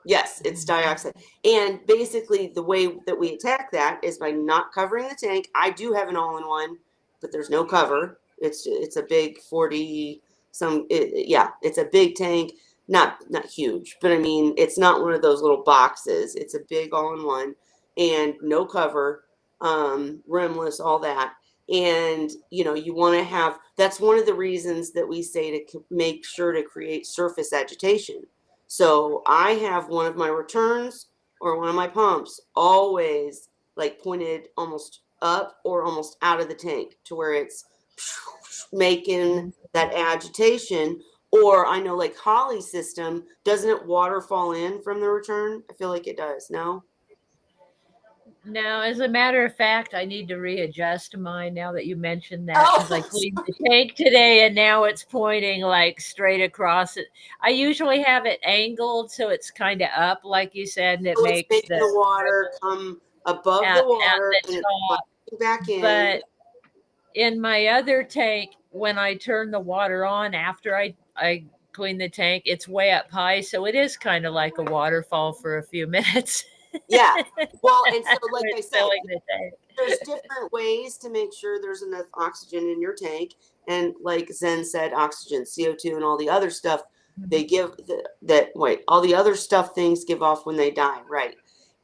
Speaker 1: Yes, it's dioxide. And basically, the way that we attack that is by not covering the tank. I do have an all-in-one, but there's no cover. It's a big 40 it's a big tank, not huge, but I mean, it's not one of those little boxes. It's a big all-in-one and no cover, rimless, all that. And you want to have, that's one of the reasons that we say to make sure to create surface agitation. So I have one of my returns or one of my pumps always like pointed almost up or almost out of the tank to where it's making that agitation. Or I know like Holly's system, doesn't it water fall in from the return? I feel like it does. No?
Speaker 2: No, as a matter of fact, I need to readjust mine now that you mentioned that because I cleaned the tank today and now it's pointing like straight across it. I usually have it angled so it's kind of up, like you said, and it
Speaker 1: So
Speaker 2: makes
Speaker 1: it's making the water come above the water
Speaker 2: at the
Speaker 1: and
Speaker 2: top.
Speaker 1: it's back in.
Speaker 2: But in my other tank, when I turn the water on after I clean the tank, it's way up high, so it is kind of like a waterfall for a few minutes.
Speaker 1: Yeah. Well, and so like I
Speaker 2: With
Speaker 1: said,
Speaker 2: filling the tank.
Speaker 1: there's different ways to make sure there's enough oxygen in your tank. And like Zen said, oxygen, CO2, and all the other stuff they give all the other stuff things give off when they die, right?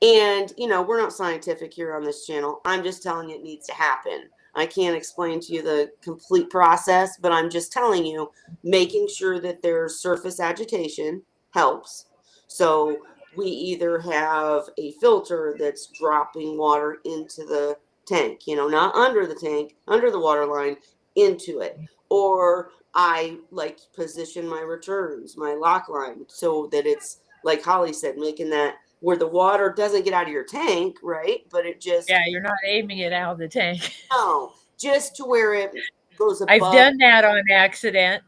Speaker 1: And we're not scientific here on this channel. I'm just telling you it needs to happen. I can't explain to you the complete process, but I'm just telling you, making sure that there's surface agitation helps. So we either have a filter that's dropping water into the tank, not under the tank, under the water line, into it. Or I like position my returns, my lock line, so that it's like Holly said, making that where the water doesn't get out of your tank, right? But it just,
Speaker 2: Yeah, you're not aiming it out of the tank.
Speaker 1: no, just to where it goes
Speaker 2: I've
Speaker 1: above.
Speaker 2: done that on accident.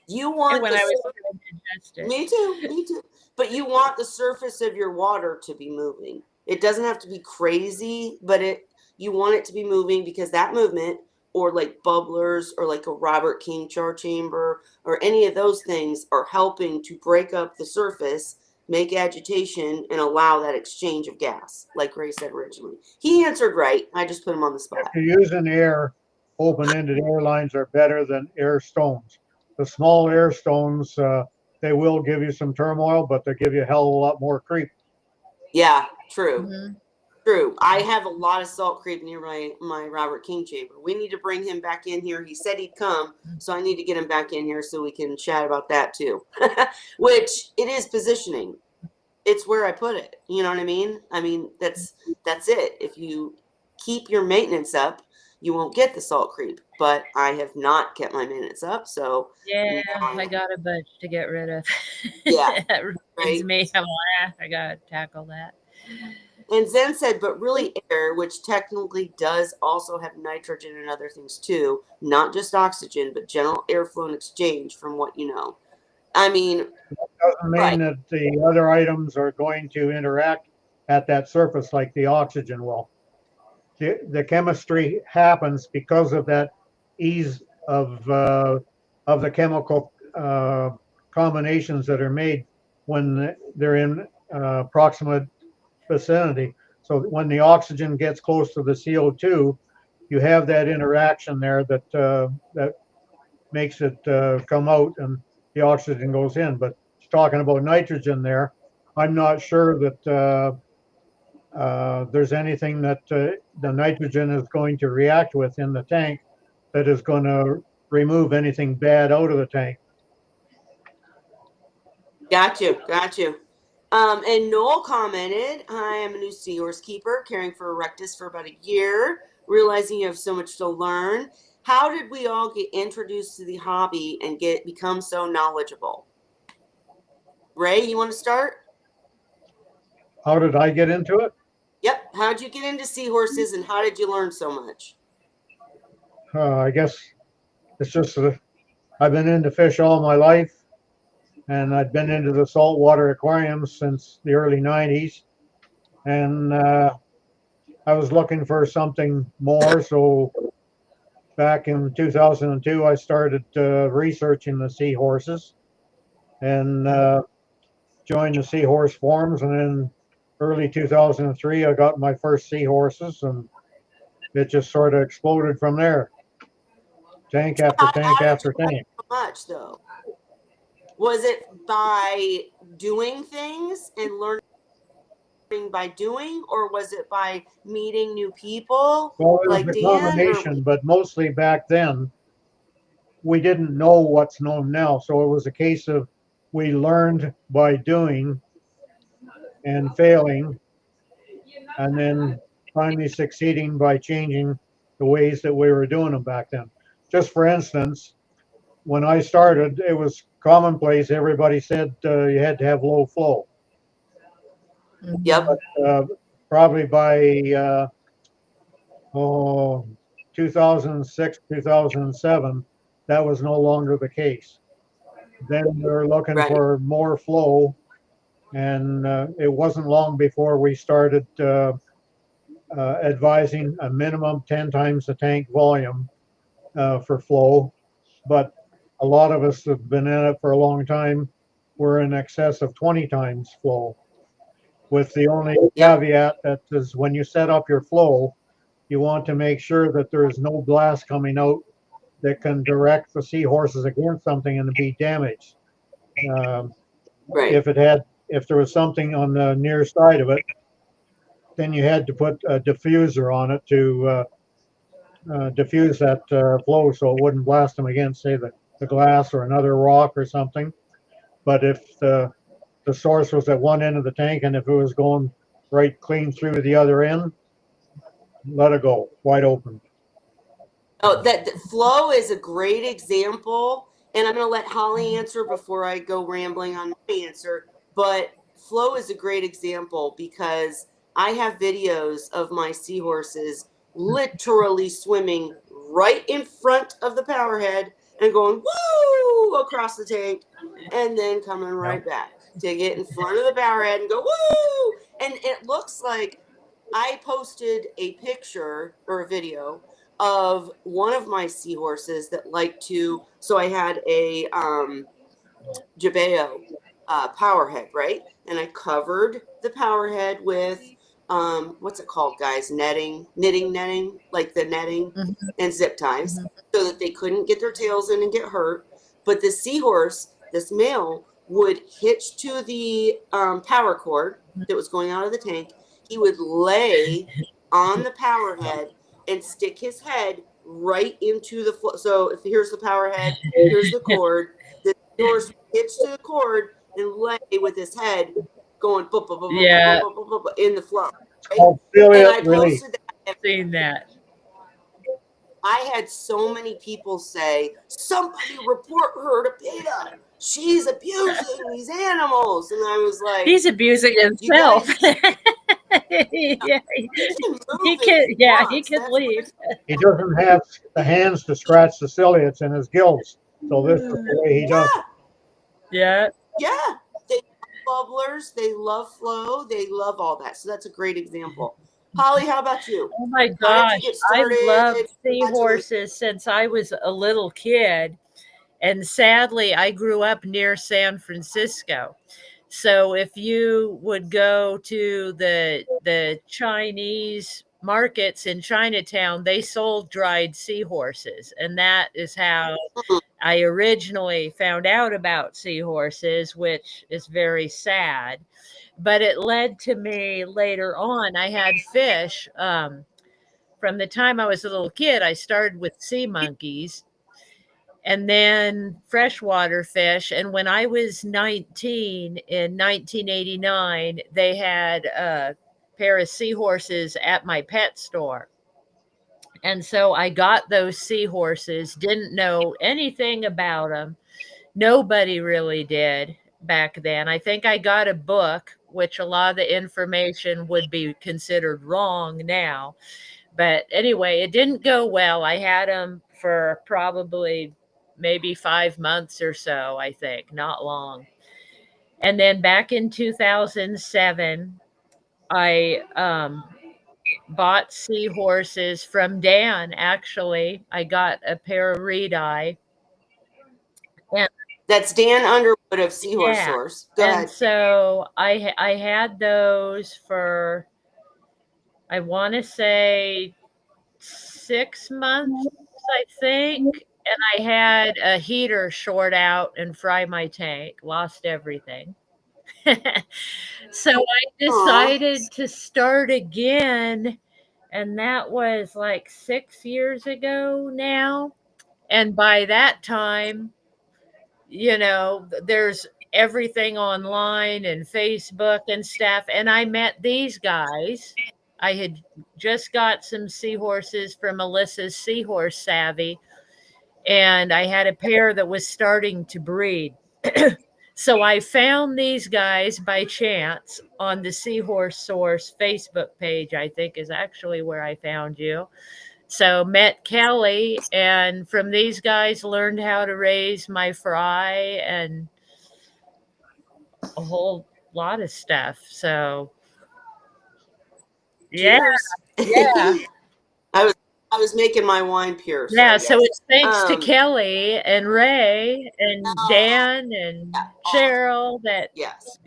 Speaker 1: You want
Speaker 2: when
Speaker 1: the
Speaker 2: I was
Speaker 1: sur-
Speaker 2: trying to adjust it.
Speaker 1: Me too. But you want the surface of your water to be moving. It doesn't have to be crazy, but you want it to be moving, because that movement, or like bubblers, or like a Robert King char chamber, or any of those things, are helping to break up the surface, make agitation, and allow that exchange of gas, like Ray said originally. He answered right. I just put him on the spot.
Speaker 3: If you're using air, open-ended air lines are better than air stones. The small air stones, they will give you some turmoil, but they give you a hell of a lot more creep.
Speaker 1: Yeah, true.
Speaker 2: Mm-hmm.
Speaker 1: True. I have a lot of salt creep near my Robert King chamber. We need to bring him back in here. He said he'd come, so I need to get him back in here so we can chat about that too. Which it is positioning. It's where I put it. You know what I mean? That's it. If you keep your maintenance up, you won't get the salt creep. But I have not kept my maintenance up, so
Speaker 2: Yeah, I got a bunch to get rid of.
Speaker 1: Yeah,
Speaker 2: That reminds
Speaker 1: right.
Speaker 2: me. I gotta tackle that.
Speaker 1: And Zen said, but really air, which technically does also have nitrogen and other things too, not just oxygen, but general airflow and exchange, from what you know. I mean,
Speaker 3: Doesn't mean
Speaker 1: right.
Speaker 3: that the other items are going to interact at that surface like the oxygen will. The chemistry happens because of that ease of the chemical combinations that are made when they're in proximate vicinity. So when the oxygen gets close to the CO2, you have that interaction there that makes it come out, and the oxygen goes in. But talking about nitrogen there, I'm not sure that there's anything that the nitrogen is going to react with in the tank that is going to remove anything bad out of the tank.
Speaker 1: Got you. And Noel commented, I am a new seahorse keeper, caring for Erectus for about a year, realizing you have so much to learn. How did we all get introduced to the hobby and become so knowledgeable? Ray, you want to start?
Speaker 3: How did I get into it?
Speaker 1: Yep. How'd you get into seahorses, and how did you learn so much?
Speaker 3: I guess it's just that I've been into fish all my life, and I've been into the saltwater aquariums since the early 90s. And I was looking for something more. So back in 2002, I started researching the seahorses and joined the Seahorse forums. And then early 2003, I got my first seahorses, and it just sort of exploded from there. Tank after tank
Speaker 1: How did
Speaker 3: after
Speaker 1: you
Speaker 3: tank.
Speaker 1: so much, though? Was it by doing things and learning by doing, or was it by meeting new people
Speaker 3: Well, it was
Speaker 1: like
Speaker 3: a
Speaker 1: Dan? Or
Speaker 3: combination, but mostly back then, we didn't know what's known now. So it was a case of we learned by doing and failing, and then finally succeeding by changing the ways that we were doing them back then. Just for instance, when I started, it was commonplace. Everybody said you had to have low flow.
Speaker 1: Yep.
Speaker 3: But probably by 2006, 2007, that was no longer the case. Then we were looking
Speaker 1: Right.
Speaker 3: for more flow, and it wasn't long before we started advising a minimum 10 times the tank volume for flow, but a lot of us have been in it for a long time. We're in excess of 20 times flow, with the only
Speaker 1: Yep.
Speaker 3: caveat that is when you set up your flow, you want to make sure that there is no blast coming out that can direct the seahorses against something and be damaged. Um,
Speaker 1: Right.
Speaker 3: if there was something on the near side of it, then you had to put a diffuser on it to diffuse that flow so it wouldn't blast them against, say, the glass or another rock or something. But if the source was at one end of the tank and if it was going right clean through the other end, let it go wide open.
Speaker 1: Oh, that flow is a great example, and I'm going to let Holly answer before I go rambling on my answer. But flow is a great example because I have videos of my seahorses literally swimming right in front of the power head and going woo across the tank, and then coming right back to get in front of the power head and go woo. And it looks like I posted a picture or a video of one of my seahorses that like to. So I had a Jabeo power head, right? And I covered the power head with what's it called, guys? Knitting netting, like the netting
Speaker 2: Mhm.
Speaker 1: and zip ties,
Speaker 2: Mhm.
Speaker 1: so that they couldn't get their tails in and get hurt. But the seahorse, this male, would hitch to the power cord that was going out of the tank. He would lay on the power head and stick his head right into the floor. So if here's the power head, here's the cord. The horse hitch to the cord and lay with his head going
Speaker 2: Yeah,
Speaker 1: in the flow.
Speaker 3: It's
Speaker 1: Right?
Speaker 3: called
Speaker 1: And
Speaker 3: ciliate
Speaker 1: I
Speaker 3: relief.
Speaker 1: posted that.
Speaker 2: seen that.
Speaker 1: I had so many people say, somebody report her to PETA. She's abusing these animals. And I was like,
Speaker 2: He's abusing
Speaker 1: you
Speaker 2: himself.
Speaker 1: guys,
Speaker 2: Yeah,
Speaker 1: he can move
Speaker 2: he
Speaker 1: if
Speaker 2: could.
Speaker 1: he
Speaker 2: Yeah, he
Speaker 1: wants.
Speaker 2: could
Speaker 1: That's what
Speaker 2: leave.
Speaker 3: He doesn't have the hands to scratch the ciliates in his gills, so this is the way he does it.
Speaker 2: Yeah.
Speaker 1: yeah. They love bubblers. They love flow. They love all that. So that's a great example. Holly, how about you?
Speaker 2: Oh my
Speaker 1: How did you
Speaker 2: gosh,
Speaker 1: get
Speaker 2: I've
Speaker 1: started?
Speaker 2: loved seahorses since I was a little kid, and sadly, I grew up near San Francisco. So if you would go to the Chinese markets in Chinatown, they sold dried seahorses, and that is how I originally found out about seahorses, which is very sad. But it led to me later on. I had fish. From the time I was a little kid, I started with sea monkeys and then freshwater fish. And when I was 19 in 1989, they had a pair of seahorses at my pet store. And so I got those seahorses, didn't know anything about them. Nobody really did back then. I think I got a book, which a lot of the information would be considered wrong now. But anyway, it didn't go well. I had them for probably maybe 5 months or so, I think, not long. And then back in 2007, I bought seahorses from Dan, actually. I got a pair of reed-eye. And
Speaker 1: That's Dan Underwood of Seahorse
Speaker 2: yeah.
Speaker 1: Source. Go
Speaker 2: And
Speaker 1: ahead.
Speaker 2: so I had those for, I want to say, 6 months, I think. And I had a heater short out and fry my tank, lost everything. So I
Speaker 1: Aw.
Speaker 2: decided to start again. And that was like 6 years ago now. And by that time, there's everything online and Facebook and stuff. And I met these guys. I had just got some seahorses from Melissa's Seahorse Savvy, and I had a pair that was starting to breed. So I found these guys by chance on the Seahorse Source Facebook page, I think is actually where I found you. So met Kelly, and from these guys learned how to raise my fry and a whole lot of stuff. So yeah,
Speaker 1: Cheers.
Speaker 2: yeah.
Speaker 1: I was I was making my wine pure.
Speaker 2: Yeah,
Speaker 1: So
Speaker 2: so
Speaker 1: yes.
Speaker 2: it's thanks to Kelly and Ray and Dan and
Speaker 1: Yeah,
Speaker 2: Cheryl that,
Speaker 1: yes.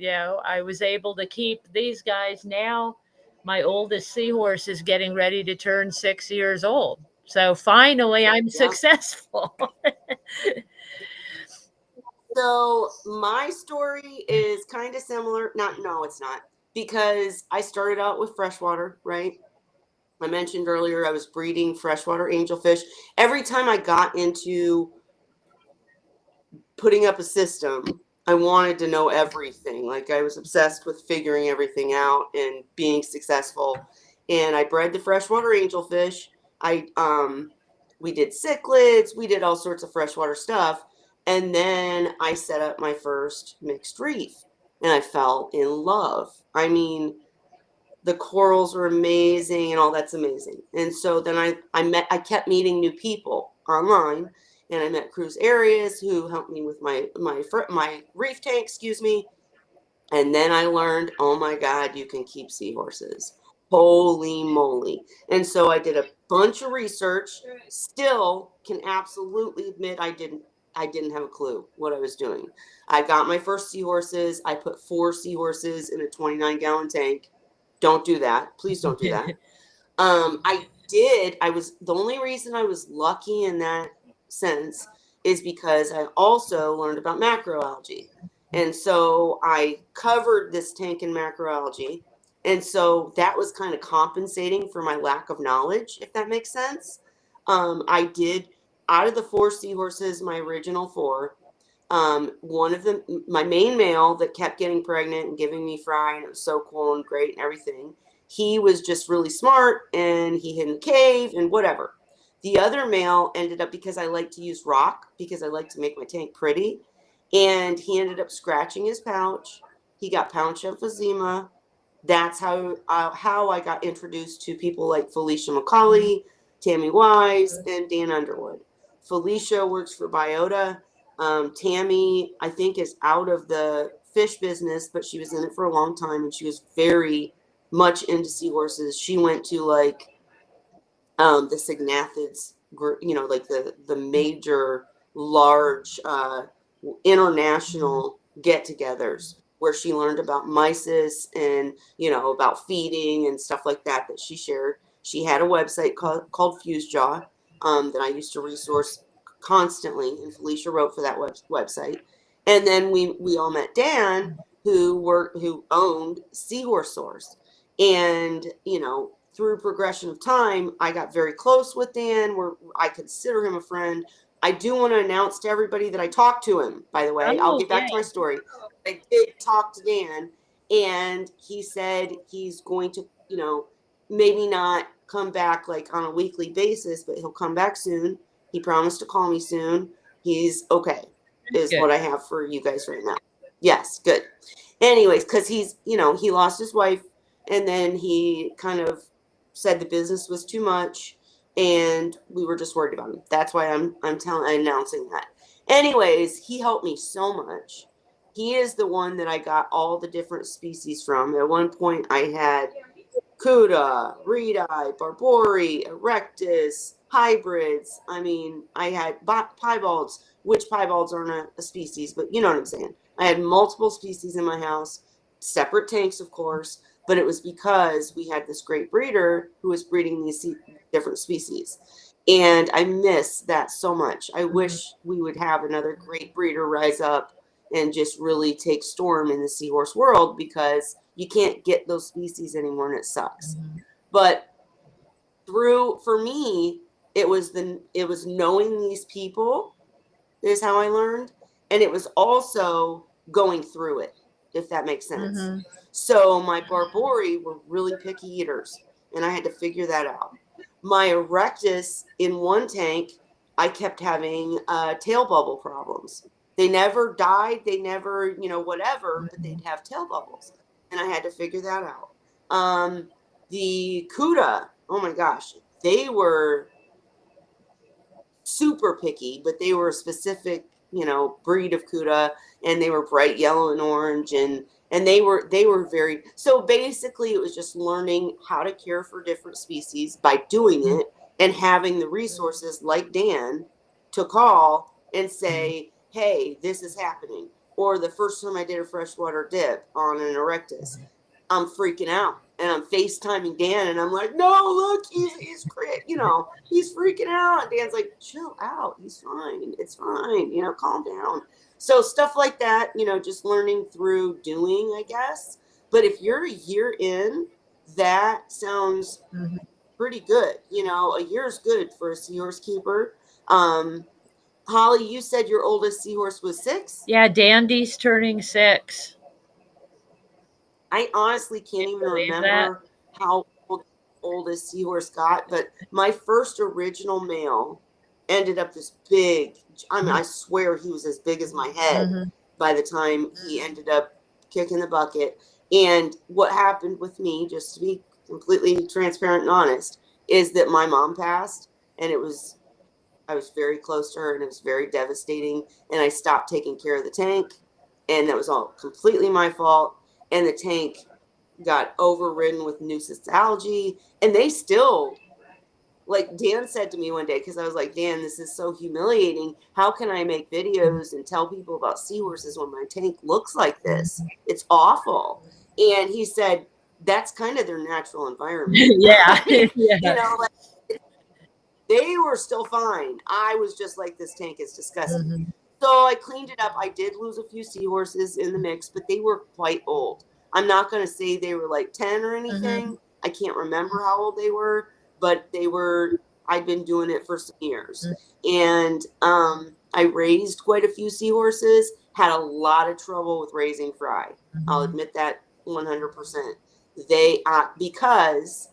Speaker 2: I was able to keep these guys. Now my oldest seahorse is getting ready to turn 6 years old. So finally I'm
Speaker 1: Yeah.
Speaker 2: successful.
Speaker 1: So my story is kind of similar. No, it's not. Because I started out with freshwater, right? I mentioned earlier I was breeding freshwater angelfish. Every time I got into putting up a system, I wanted to know everything. Like I was obsessed with figuring everything out and being successful. And I bred the freshwater angelfish. We did cichlids, we did all sorts of freshwater stuff. And then I set up my first mixed reef and I fell in love. I mean, the corals were amazing and all that's amazing. And so then I kept meeting new people online, and I met Cruz Arias who helped me with my reef tank, excuse me. And then I learned, oh my God, you can keep seahorses. Holy moly. And so I did a bunch of research, still can absolutely admit I didn't have a clue what I was doing. I got my first seahorses. I put 4 seahorses in a 29-gallon tank. Don't do that. Please don't do that. I was the only reason I was lucky in that sense is because I also learned about macroalgae. And so I covered this tank in macroalgae. And so that was kind of compensating for my lack of knowledge, if that makes sense. I did, out of the 4 seahorses, my original 4, one of them, my main male that kept getting pregnant and giving me fry, and it was so cool and great and everything. He was just really smart and he hid in the cave and whatever. The other male ended up, because I like to use rock because I like to make my tank pretty, and he ended up scratching his pouch. He got pouch emphysema. That's how I got introduced to people like Felicia McCauley, Tammy Wise, and Dan Underwood. Felicia works for Biota. Tammy, I think, is out of the fish business, but she was in it for a long time, and she was very much into seahorses. She went to like the Signathids group, like the major large international get-togethers where she learned about mysis and about feeding and stuff like that she shared. She had a website called FuseJaw that I used to resource constantly, and Felicia wrote for that website. And then we all met Dan, who owned Seahorse Source, and through progression of time, I got very close with Dan, where I consider him a friend. I do want to announce to everybody that I talked to him, by the way. I'll
Speaker 2: Oh,
Speaker 1: get back to my story. I did talk to Dan, and he said he's going to, maybe not come back like on a weekly basis, but he'll come back soon. He promised to call me soon. He's okay, is
Speaker 2: good.
Speaker 1: what I have for you guys right now. Yes, good. Anyways, because he's, he lost his wife, and then he kind of said the business was too much, and we were just worried about him. That's why I'm announcing that. Anyways, he helped me so much. He is the one that I got all the different species from. At one point, I had Cuda, reed-eye, Barbori, Erectus, hybrids. I mean, I had piebalds, which piebalds aren't a species, but you know what I'm saying. I had multiple species in my house, separate tanks, of course, but it was because we had this great breeder who was breeding these different species. And I miss that so much. I wish we would have another great breeder rise up and just really take storm in the seahorse world, because you can't get those species anymore and it sucks. But for me, it was knowing these people is how I learned. And it was also going through it, if that makes sense. So my Barbori were really picky eaters, and I had to figure that out. My Erectus, in one tank, I kept having tail bubble problems. They never died, they never, whatever, but they'd have tail bubbles, and I had to figure that out. The Cuda, oh my gosh, they were super picky, but they were a specific, breed of Cuda, and they were bright yellow and orange, and they were very, so basically it was just learning how to care for different species by doing it and having the resources like Dan to call and say, hey, this is happening. Or the first time I did a freshwater dip on an erectus, I'm freaking out and I'm FaceTiming Dan and I'm like, no, look, he's freaking out. And Dan's like, chill out. He's fine. It's fine. Calm down. So stuff like that, just learning through doing, I guess. But if you're a year in, that sounds pretty good. A year's good for a seahorse keeper. Holly, you said your oldest seahorse was 6?
Speaker 2: Yeah, Dandy's turning 6.
Speaker 1: I honestly can't even remember how oldest seahorse got, but my first original male ended up this big. I mean, I swear he was as big as my head by the time he ended up kicking the bucket. And what happened with me, just to be completely transparent and honest, is that my mom passed, and I was very close to her, and it was very devastating. And I stopped taking care of the tank, and that was all completely my fault. And the tank got overridden with nuisance algae, and they still, like Dan said to me one day, because I was like, Dan, this is so humiliating. How can I make videos and tell people about seahorses when my tank looks like this? It's awful. And he said, that's kind of their natural environment.
Speaker 2: Yeah.
Speaker 1: They were still fine. I was just like, this tank is disgusting. So I cleaned it up. I did lose a few seahorses in the mix, but they were quite old. I'm not going to say they were like 10 or anything. I can't remember how old they were, but I'd been doing it for some years. And I raised quite a few seahorses, had a lot of trouble with raising fry. I'll admit that 100%. Because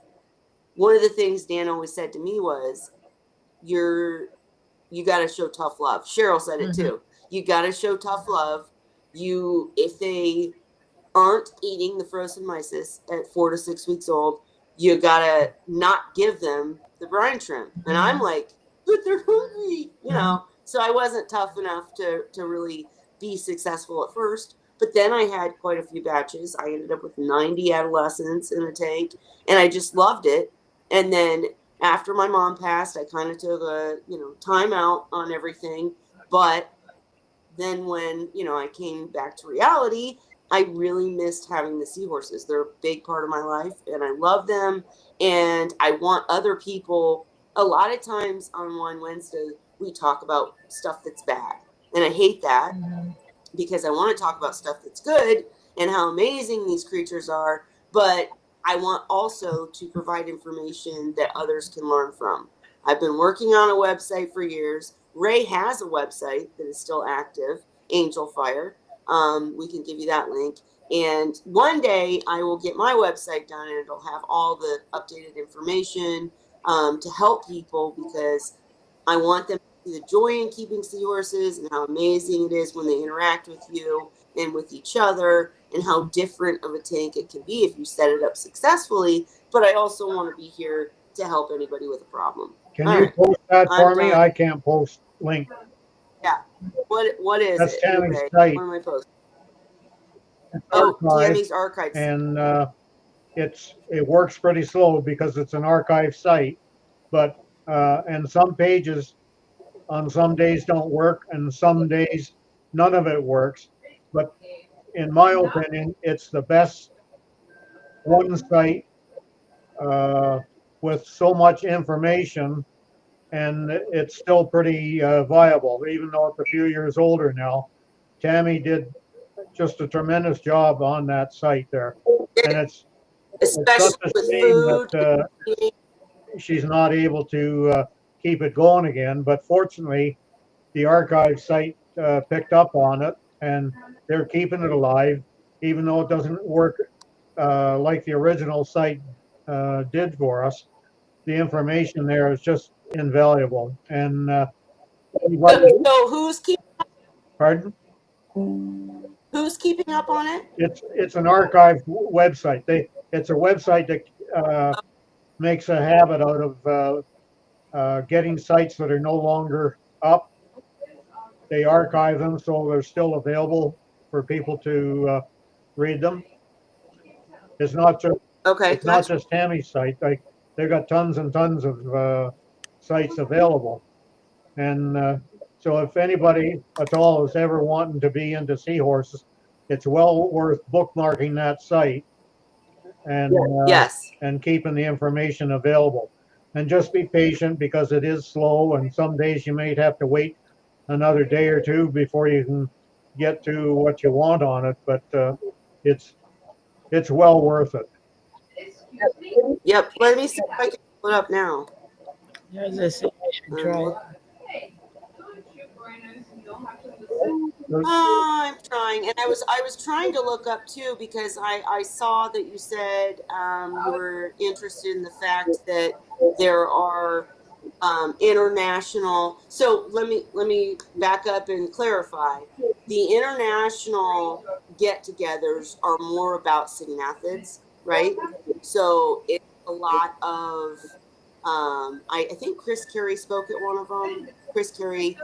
Speaker 1: one of the things Dan always said to me was, you got to show tough love. Cheryl said it too. You got to show tough love. If they aren't eating the frozen mysis at 4 to 6 weeks old, you got to not give them the brine shrimp. And I'm like, but they're hungry, So I wasn't tough enough to really be successful at first. But then I had quite a few batches. I ended up with 90 adolescents in the tank, and I just loved it. And then after my mom passed, I kind of took a, time out on everything. But then when, I came back to reality, I really missed having the seahorses. They're a big part of my life, and I love them. And I want other people. A lot of times on Wine Wednesday, we talk about stuff that's bad. And I hate that because I want to talk about stuff that's good and how amazing these creatures are. But I want also to provide information that others can learn from. I've been working on a website for years. Ray has a website that is still active, Angel Fire. We can give you that link. And one day I will get my website done, and it'll have all the updated information to help people, because I want them to see the joy in keeping seahorses and how amazing it is when they interact with you and with each other, and how different of a tank it can be if you set it up successfully. But I also want to be here to help anybody with a problem.
Speaker 3: Can you post that for me? I can't post link.
Speaker 1: Yeah. What is
Speaker 3: That's
Speaker 1: it?
Speaker 3: Tammy's site.
Speaker 1: What am I posting?
Speaker 3: Archive,
Speaker 1: Tammy's archives.
Speaker 3: And it works pretty slow because it's an archive site. But and some pages on some days don't work, and some days none of it works. But in my opinion, it's the best one site with so much information, and it's still pretty viable, even though it's a few years older now. Tammy did just a tremendous job on that site there, and it's such a shame that she's not able to keep it going again. But fortunately, the archive site picked up on it, and they're keeping it alive, even though it doesn't work like the original site did for us. The information there is just invaluable. And
Speaker 1: so who's keeping?
Speaker 3: Pardon?
Speaker 1: Who's keeping up on it?
Speaker 3: It's an archive website. It's a website that makes a habit out of getting sites that are no longer up. They archive them so they're still available for people to read them. It's not just It's not just Tammy's site. They've got tons and tons of sites available. And so if anybody at all is ever wanting to be into seahorses, it's well worth bookmarking that site and
Speaker 1: Yes.
Speaker 3: and keeping the information available. And just be patient because it is slow, and some days you might have to wait another day or two before you can get to what you want on it. But it's it's well worth it.
Speaker 1: Yep. Let me see if I can pull it up now.
Speaker 2: There's a see, I should
Speaker 1: I'm
Speaker 2: try.
Speaker 1: looking. Oh, I'm trying, and I was trying to look up too because I saw that you said you were interested in the fact that there are international. So let me back up and clarify. The international get-togethers are more about sig methods, right? So it's a lot of I think Chris Carey spoke at one of them. Chris Carey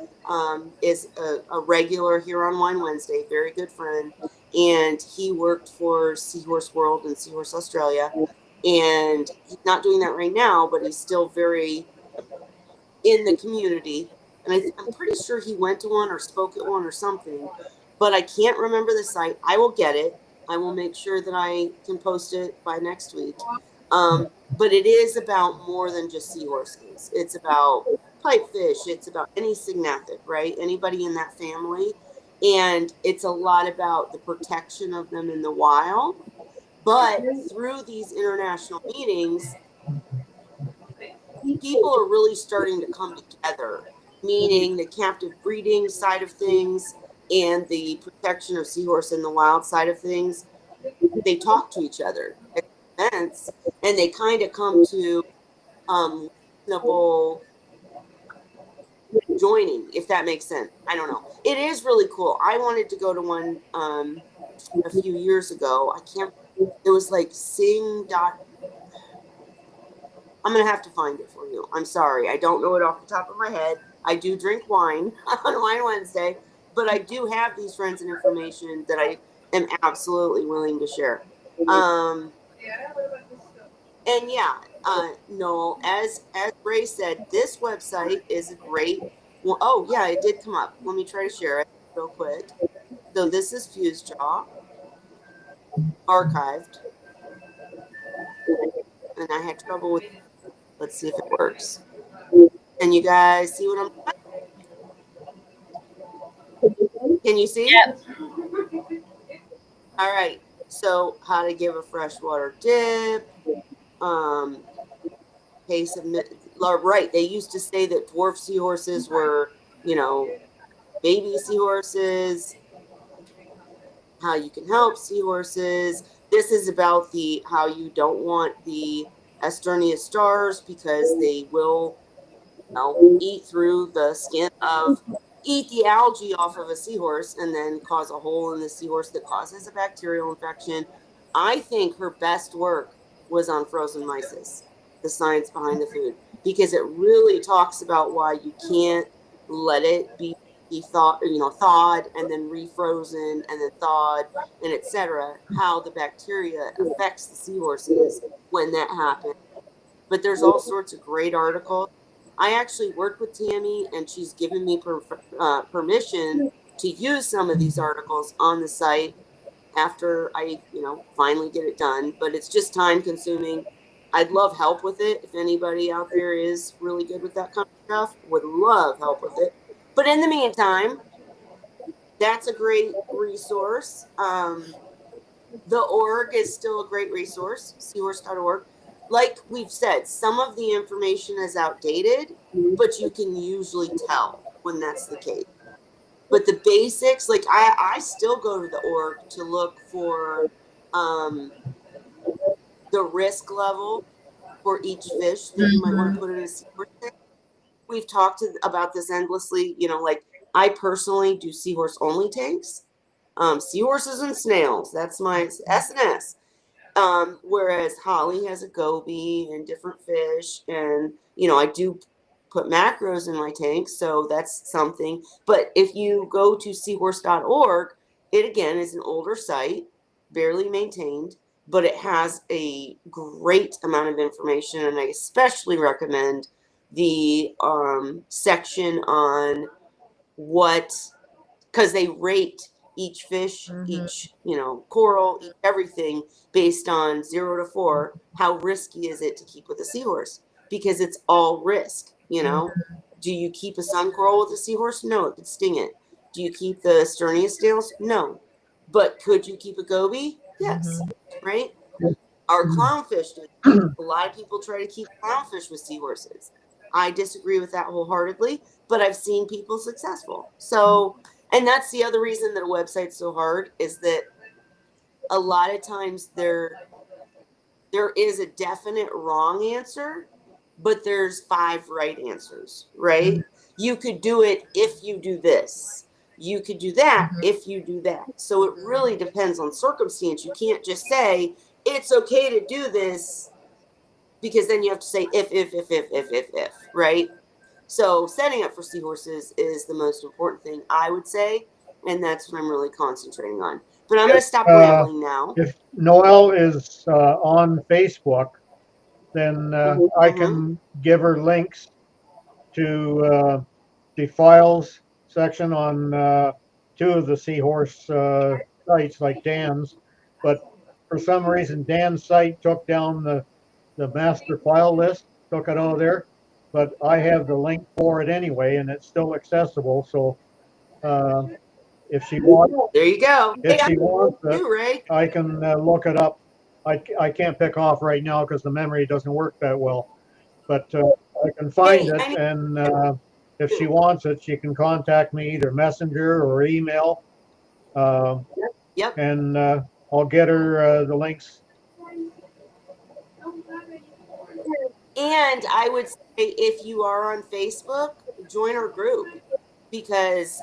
Speaker 1: is a regular here on Wine Wednesday, very good friend, and he worked for Seahorse World and Seahorse Australia, and he's not doing that right now, but he's still very in the community. And I'm pretty sure he went to one or spoke at one or something, but I can't remember the site. I will get it. I will make sure that I can post it by next week. But it is about more than just seahorses. It's about pipefish. It's about any signathid, right? Anybody in that family. And it's a lot about the protection of them in the wild. But through these international meetings, people are really starting to come together, meaning the captive breeding side of things and the protection of seahorse in the wild side of things. They talk to each other at events and they kind of come to reasonable joining, if that makes sense. I don't know. It is really cool. I wanted to go to one a few years ago. I can't, it was like sing dot. I'm going to have to find it for you. I'm sorry. I don't know it off the top of my head. I do drink wine on Wine Wednesday, but I do have these friends and information that I am absolutely willing to share. And yeah, Noel, as Ray said, this website is a great. Well, oh yeah, it did come up. Let me try to share it real quick. So this is Fuse Jaw archived, and I had trouble with. Let's see if it works. Can you guys see what I'm? Can you see?
Speaker 2: Yep.
Speaker 1: All right. So how to give a freshwater dip. Pace of right. They used to say that dwarf seahorses were, baby seahorses. How you can help seahorses. This is about the how you don't want the Esternia stars because they will eat through the skin of eat the algae off of a seahorse and then cause a hole in the seahorse that causes a bacterial infection. I think her best work was on frozen mysis, the science behind the food, because it really talks about why you can't let it be thawed and then refrozen and then thawed and etc. How the bacteria affects the seahorses when that happens. But there's all sorts of great articles. I actually worked with Tammy, and she's given me permission to use some of these articles on the site after I, finally get it done. But it's just time consuming. I'd love help with it. If anybody out there is really good with that kind of stuff, would love help with it. But in the meantime, that's a great resource. The org is still a great resource, seahorse.org. Like we've said, some of the information is outdated, but you can usually tell when that's the case. But the basics, like I still go to the org to look for the risk level for each fish that you might want to put in a seahorse tank. We've talked about this endlessly. Like I personally do seahorse only tanks. Seahorses and snails. That's my S&S. Whereas Holly has a goby and different fish, and I do put macros in my tank, so that's something. But if you go to seahorse.org, it again is an older site, barely maintained, but it has a great amount of information, and I especially recommend the section on what, because they rate each fish, each, coral, everything based on 0 to 4. How risky is it to keep with a seahorse? Because it's all risk, Do you keep a sun coral with a seahorse? No, it could sting it. Do you keep the sternia scales? No. But could you keep a goby? Yes. Right? Our clownfish do. A lot of people try to keep clownfish with seahorses. I disagree with that wholeheartedly, but I've seen people successful. So, and that's the other reason that a website's so hard, is that a lot of times there is a definite wrong answer, but there's 5 right answers, right? You could do it if you do this. You could do that if you do that. So it really depends on circumstance. You can't just say it's okay to do this, because then you have to say if, right? So setting up for seahorses is the most important thing, I would say, and that's what I'm really concentrating on. But I'm going to stop rambling now.
Speaker 3: If Noelle is on Facebook, then I can give her links to the files section on 2 of the Seahorse sites, like Dan's. But for some reason, Dan's site took down the master file list, took it out of there. But I have the link for it anyway, and it's still accessible. So if she wants,
Speaker 1: there you go.
Speaker 3: If she wants it,
Speaker 1: too, Ray.
Speaker 3: I can look it up. I can't pick off right now because the memory doesn't work that well. But I can find it, and if she wants it, she can contact me either messenger or email.
Speaker 1: Yep.
Speaker 3: And I'll get her the links.
Speaker 1: And I would say, if you are on Facebook, join our group, because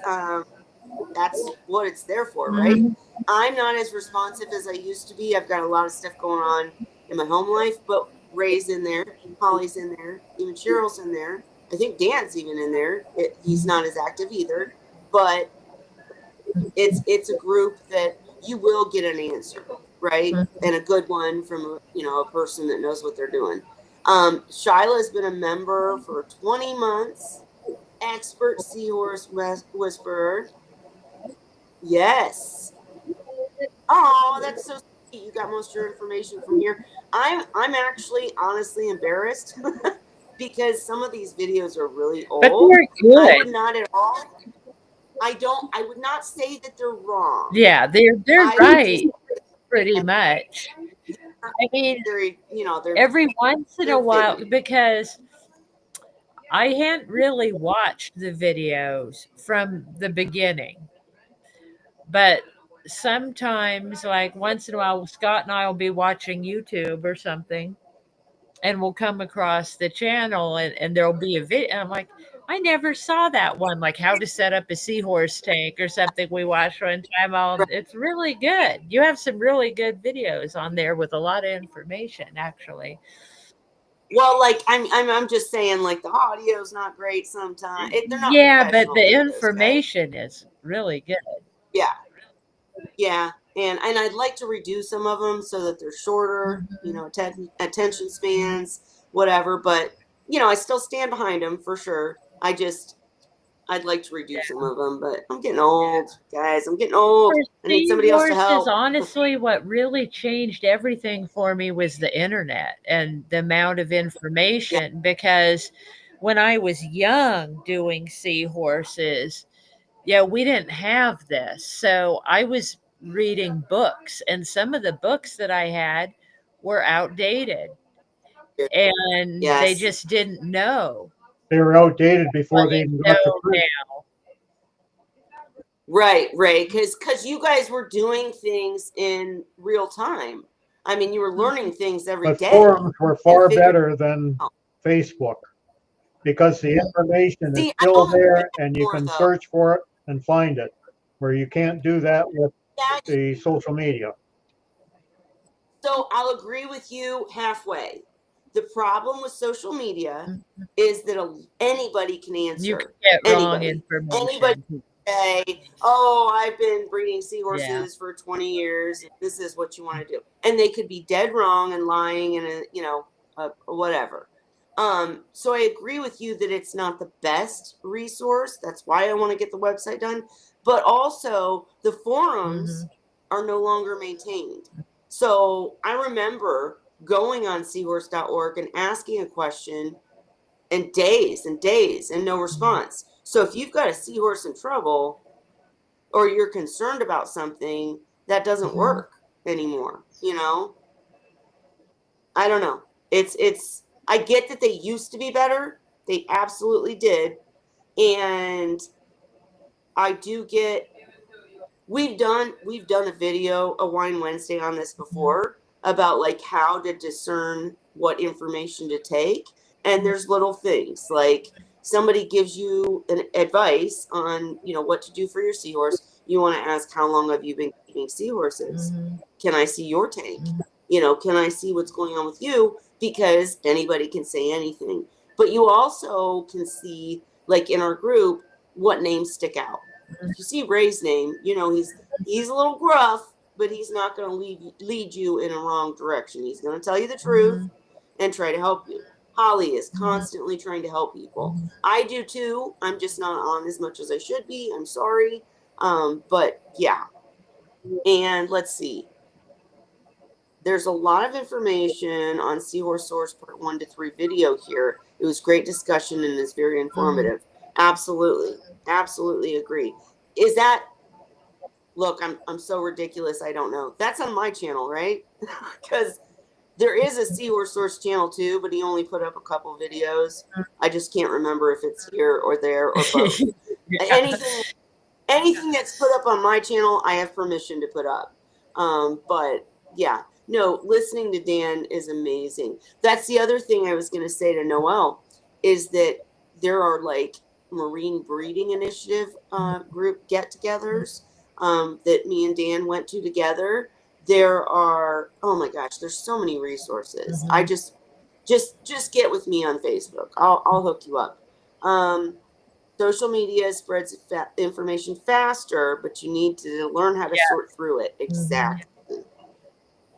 Speaker 1: that's what it's there for, right? I'm not as responsive as I used to be. I've got a lot of stuff going on in my home life, but Ray's in there, Holly's in there, even Cheryl's in there. I think Dan's even in there. He's not as active either, but it's a group that you will get an answer, right? And a good one from a person that knows what they're doing. Shyla has been a member for 20 months. Expert seahorse whisperer. Yes. Oh, that's so sweet. You got most of your information from here. I'm actually honestly embarrassed because some of these videos are really old.
Speaker 2: But they're good.
Speaker 1: I would not at all. I would not say that they're wrong.
Speaker 2: Yeah, they're right. Pretty much. I mean,
Speaker 1: they're
Speaker 2: every once in a while, because I hadn't really watched the videos from the beginning, but sometimes, like once in a while, Scott and I will be watching YouTube or something, and we'll come across the channel, and there'll be a video. I'm like, I never saw that one, like how to set up a seahorse tank or something we watched one time. It's really good. You have some really good videos on there with a lot of information, actually.
Speaker 1: Well, like I'm just saying, like the audio's not great sometimes. They're not.
Speaker 2: Yeah, but the information is really good.
Speaker 1: Yeah, and I'd like to reduce some of them so that they're shorter. Attention spans, whatever. But I still stand behind them for sure. I'd like to reduce some of them, but I'm getting old, guys. I'm getting old. I need somebody else to help.
Speaker 2: Honestly, what really changed everything for me was the internet and the amount of information. Because when I was young doing seahorses, we didn't have this. So I was reading books, and some of the books that I had were outdated, and they just didn't know.
Speaker 3: They were outdated before they even got to print.
Speaker 1: Right, because you guys were doing things in real time. I mean, you were learning things every day.
Speaker 3: Forums were far better than Facebook, because the information is still there, and you can search for it and find it, where you can't do that with the social media.
Speaker 1: So I'll agree with you halfway. The problem with social media is that anybody can answer.
Speaker 2: You can get wrong information.
Speaker 1: Anybody can say, "Oh, I've been breeding seahorses for 20 years. This is what you want to do," and they could be dead wrong and lying and whatever. So I agree with you that it's not the best resource. That's why I want to get the website done. But also the forums are no longer maintained. So I remember going on seahorse.org and asking a question and days and no response. So if you've got a seahorse in trouble or you're concerned about something, that doesn't work anymore, you know? I don't know. It's I get that they used to be better. They absolutely did. And I do get we've done a video, a Wine Wednesday on this before about like how to discern what information to take. And there's little things like somebody gives you an advice on, you know, what to do for your seahorse. You want to ask, how long have you been keeping seahorses? Can I see your tank? You know, can I see what's going on with you? Because anybody can say anything. But you also can see, like in our group, what names stick out. If you see Ray's name, you know he's a little gruff, but he's not going to lead you in a wrong direction. He's going to tell you the truth and try to help you. Holly is constantly trying to help people. I do too. I'm just not on as much as I should be. I'm sorry. But yeah. And let's see. There's a lot of information on Seahorse Source Part 1 to 3 video here. It was great discussion and it's very informative. Absolutely. Absolutely agree. Is that, look, I'm so ridiculous, I don't know. That's on my channel, right? Because there is a Seahorse Source channel too, but he only put up a couple videos. I just can't remember if it's here or there or both. Anything that's put up on my channel, I have permission to put up. But yeah, no, listening to Dan is amazing. That's the other thing I was going to say to Noelle is that there are like marine breeding initiative group get-togethers that me and Dan went to together. There are, oh my gosh, there's so many resources. I just get with me on Facebook. I'll hook you up. Social media spreads information faster, but you need to learn how to sort through it. Exactly.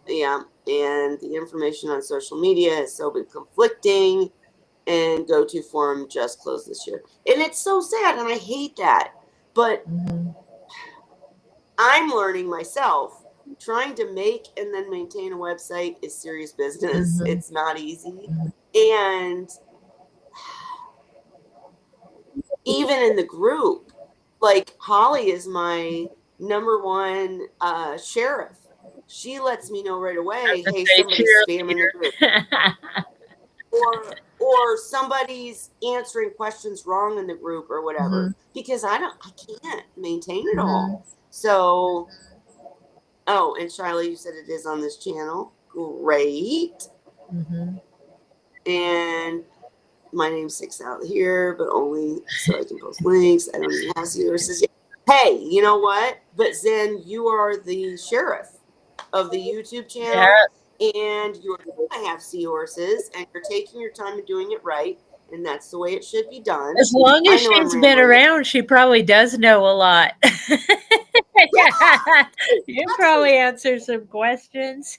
Speaker 1: Yeah, and the information on social media has so been conflicting. And Go-To Forum just closed this year. And it's so sad, and I hate that. But I'm learning myself. Trying to make and then maintain a website is serious business. It's not easy. And even in the group, like Holly is my number one sheriff. She lets me know right away, hey, somebody's spamming the group. Or somebody's answering questions wrong in the group or whatever, because I can't maintain it all. So, oh, and Shyla, you said it is on this channel. Great. And my name sticks out here, but only so I can post links. I don't even have seahorses yet. Hey, you know what? But Zen, you are the sheriff of the YouTube channel. And you're going to have seahorses, and you're taking your time and doing it right, and that's the way it should be done.
Speaker 2: As long as she's been around, she probably does know a lot. You probably answer some questions,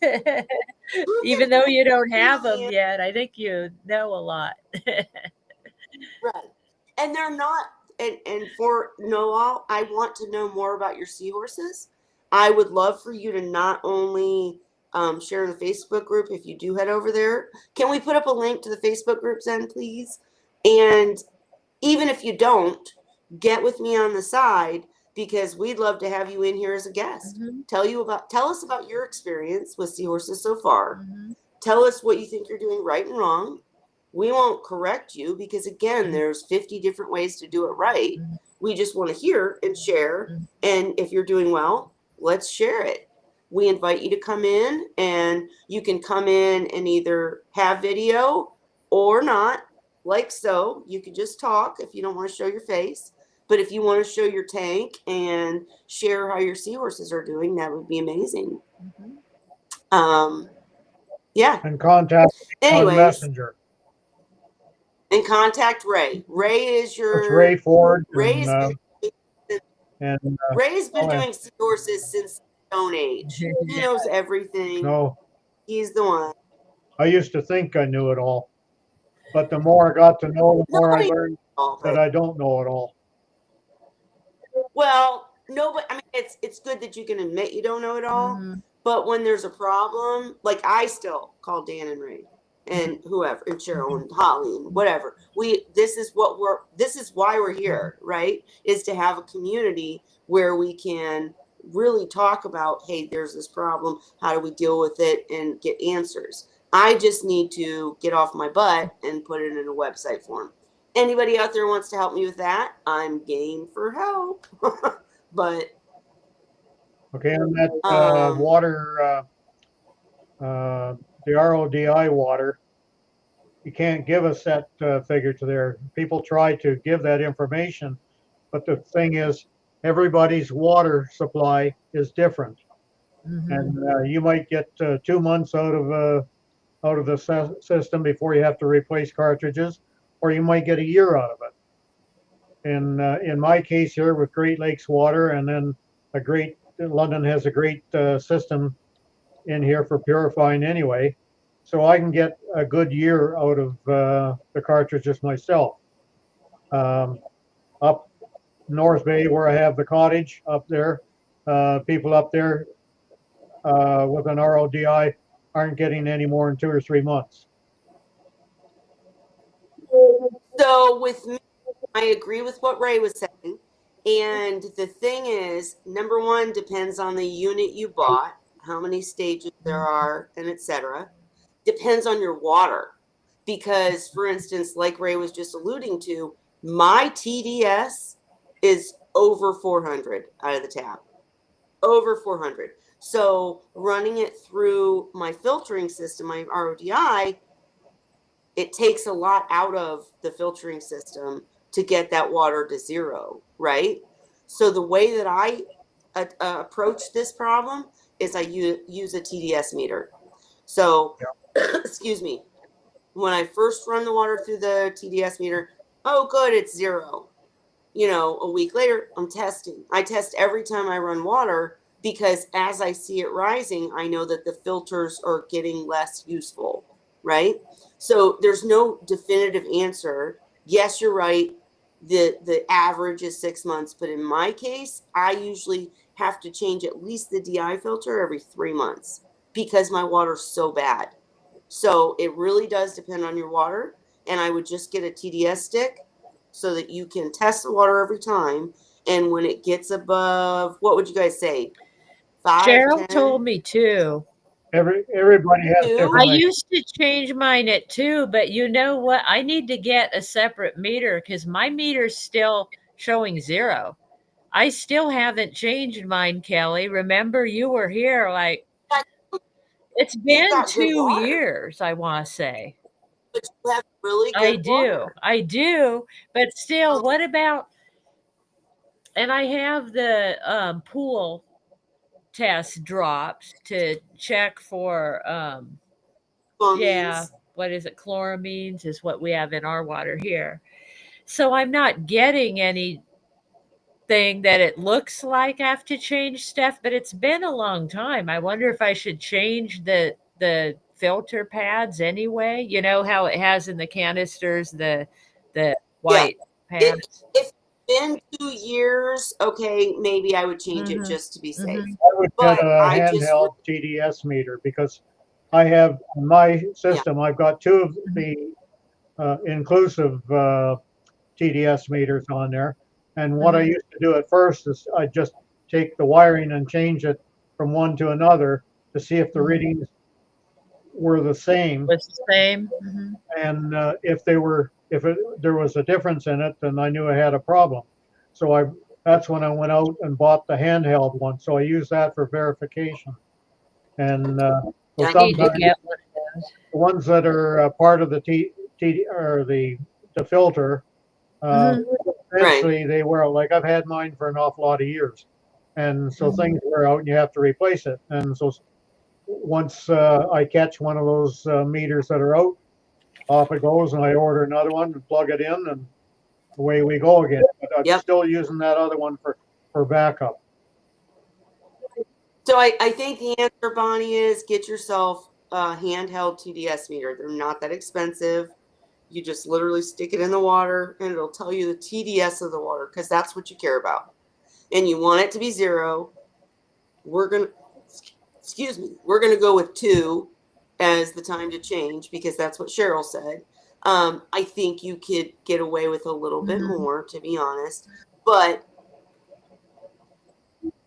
Speaker 2: even though you don't have them yet. I think you know a lot.
Speaker 1: Right, and they're not. And for Noel, I want to know more about your seahorses. I would love for you to not only share in the Facebook group if you do head over there. Can we put up a link to the Facebook group, Zen, please? And even if you don't, get with me on the side, because we'd love to have you in here as a guest. Tell us about your experience with seahorses so far. Tell us what you think you're doing right and wrong. We won't correct you because, again, there's 50 different ways to do it right. We just want to hear and share. And if you're doing well, let's share it. We invite you to come in, and you can come in and either have video or not, like so. You can just talk if you don't want to show your face. But if you want to show your tank and share how your seahorses are doing, that would be amazing. Yeah.
Speaker 3: And contact on Messenger.
Speaker 1: And contact Ray. Ray is your...
Speaker 3: It's Ray Ford.
Speaker 1: Ray's
Speaker 3: Ray's
Speaker 1: been doing seahorses since Stone Age. He knows everything.
Speaker 3: No.
Speaker 1: He's the one.
Speaker 3: I used to think I knew it all. But the more I got to know, the more I
Speaker 1: Nobody
Speaker 3: learned
Speaker 1: knows,
Speaker 3: that
Speaker 1: but
Speaker 3: I don't know it all.
Speaker 1: well, no, but I mean, it's good that you can admit you don't know it all.
Speaker 2: Mhm.
Speaker 1: But when there's a problem, like I still call Dan and Ray and whoever and Cheryl and Holly and whatever. This is why we're here, right? Is to have a community where we can really talk about, hey, there's this problem. How do we deal with it and get answers? I just need to get off my butt and put it in a website form. Anybody out there wants to help me with that? I'm game for help. But
Speaker 3: Okay, and that
Speaker 1: um,
Speaker 3: water, the RODI water, you can't give a set figure to there. People try to give that information, but the thing is, everybody's water supply is different, and
Speaker 2: Mhm.
Speaker 3: you might get 2 months out of the system before you have to replace cartridges, or you might get a year out of it. In my case here with Great Lakes Water, and then London has a great system in here for purifying anyway, so I can get a good year out of the cartridges myself. Um, Up North Bay, where I have the cottage up there, people up there with an RODI aren't getting any more than 2 or 3 months.
Speaker 1: so with me, I agree with what Ray was saying. And the thing is, number one depends on the unit you bought, how many stages there are, and etc. Depends on your water. Because, for instance, like Ray was just alluding to, my TDS is over 400 out of the tap. Over 400. So running it through my filtering system, my RODI, it takes a lot out of the filtering system to get that water to zero, right? So the way that I approach this problem is I use a TDS meter. So, excuse me, when I first run the water through the TDS meter, oh, good, it's zero. A week later, I'm testing. I test every time I run water because as I see it rising, I know that the filters are getting less useful, right? So there's no definitive answer. Yes, you're right. The average is 6 months, but in my case, I usually have to change at least the DI filter every 3 months because my water's so bad. So it really does depend on your water. And I would just get a TDS stick so that you can test the water every time. And when it gets above, what would you guys say? Five,
Speaker 2: Cheryl
Speaker 1: 10,
Speaker 2: told me too.
Speaker 3: Everybody has
Speaker 1: 2?
Speaker 2: I
Speaker 3: different.
Speaker 2: used to change mine at 2, but you know what? I need to get a separate meter because my meter's still showing 0. I still haven't changed mine, Kelly. Remember, you were here like it's
Speaker 1: You've
Speaker 2: been
Speaker 1: got good
Speaker 2: 2
Speaker 1: water,
Speaker 2: years, I want to say.
Speaker 1: but you have really
Speaker 2: I
Speaker 1: good
Speaker 2: do.
Speaker 1: water.
Speaker 2: I do. But still,
Speaker 1: Um,
Speaker 2: what about, and I have the pool test drops to check for yeah,
Speaker 1: means,
Speaker 2: what is it? Chloramines is what we have in our water here. So I'm not getting anything that it looks like I have to change stuff, but it's been a long time. I wonder if I should change the filter pads anyway. You know how it has in the canisters the
Speaker 1: yeah.
Speaker 2: white
Speaker 1: If
Speaker 2: pads.
Speaker 1: it's been 2 years, okay, maybe I would change it
Speaker 2: Mhm.
Speaker 1: just to be safe.
Speaker 2: Mhm.
Speaker 3: I would get
Speaker 1: But
Speaker 3: a
Speaker 1: I just,
Speaker 3: handheld TDS meter because I have in my
Speaker 1: yeah,
Speaker 3: system, I've got two of
Speaker 2: Mhm.
Speaker 3: the inclusive TDS meters on there. And what I
Speaker 2: Mhm.
Speaker 3: used to do at first is I just take the wiring and change it from one to another to see if the
Speaker 2: Mhm.
Speaker 3: readings were the same.
Speaker 2: Was the same. Mhm.
Speaker 3: And if there was a difference in it, then I knew I had a problem. So that's when I went out and bought the handheld one. So I use that for verification. And so
Speaker 1: yeah,
Speaker 2: I need to
Speaker 3: sometimes
Speaker 2: get one of those.
Speaker 3: the ones that are part of the or the filter, uh,
Speaker 2: Mhm.
Speaker 1: right.
Speaker 3: eventually they wear out. Like I've had mine for an awful lot of years, and so
Speaker 2: Mhm.
Speaker 3: things wear out, and you have to replace it. And so once I catch one of those meters that are out, off it goes, and I order another one and plug it in, and away we go again. But I'm
Speaker 1: Yep.
Speaker 3: still using that other one for backup.
Speaker 1: So I think the answer, Bonnie, is get yourself a handheld TDS meter. They're not that expensive. You just literally stick it in the water and it'll tell you the TDS of the water because that's what you care about. And you want it to be 0. We're going to go with 2 as the time to change because that's what Cheryl said. I think you could get away with a little bit more, to be honest. But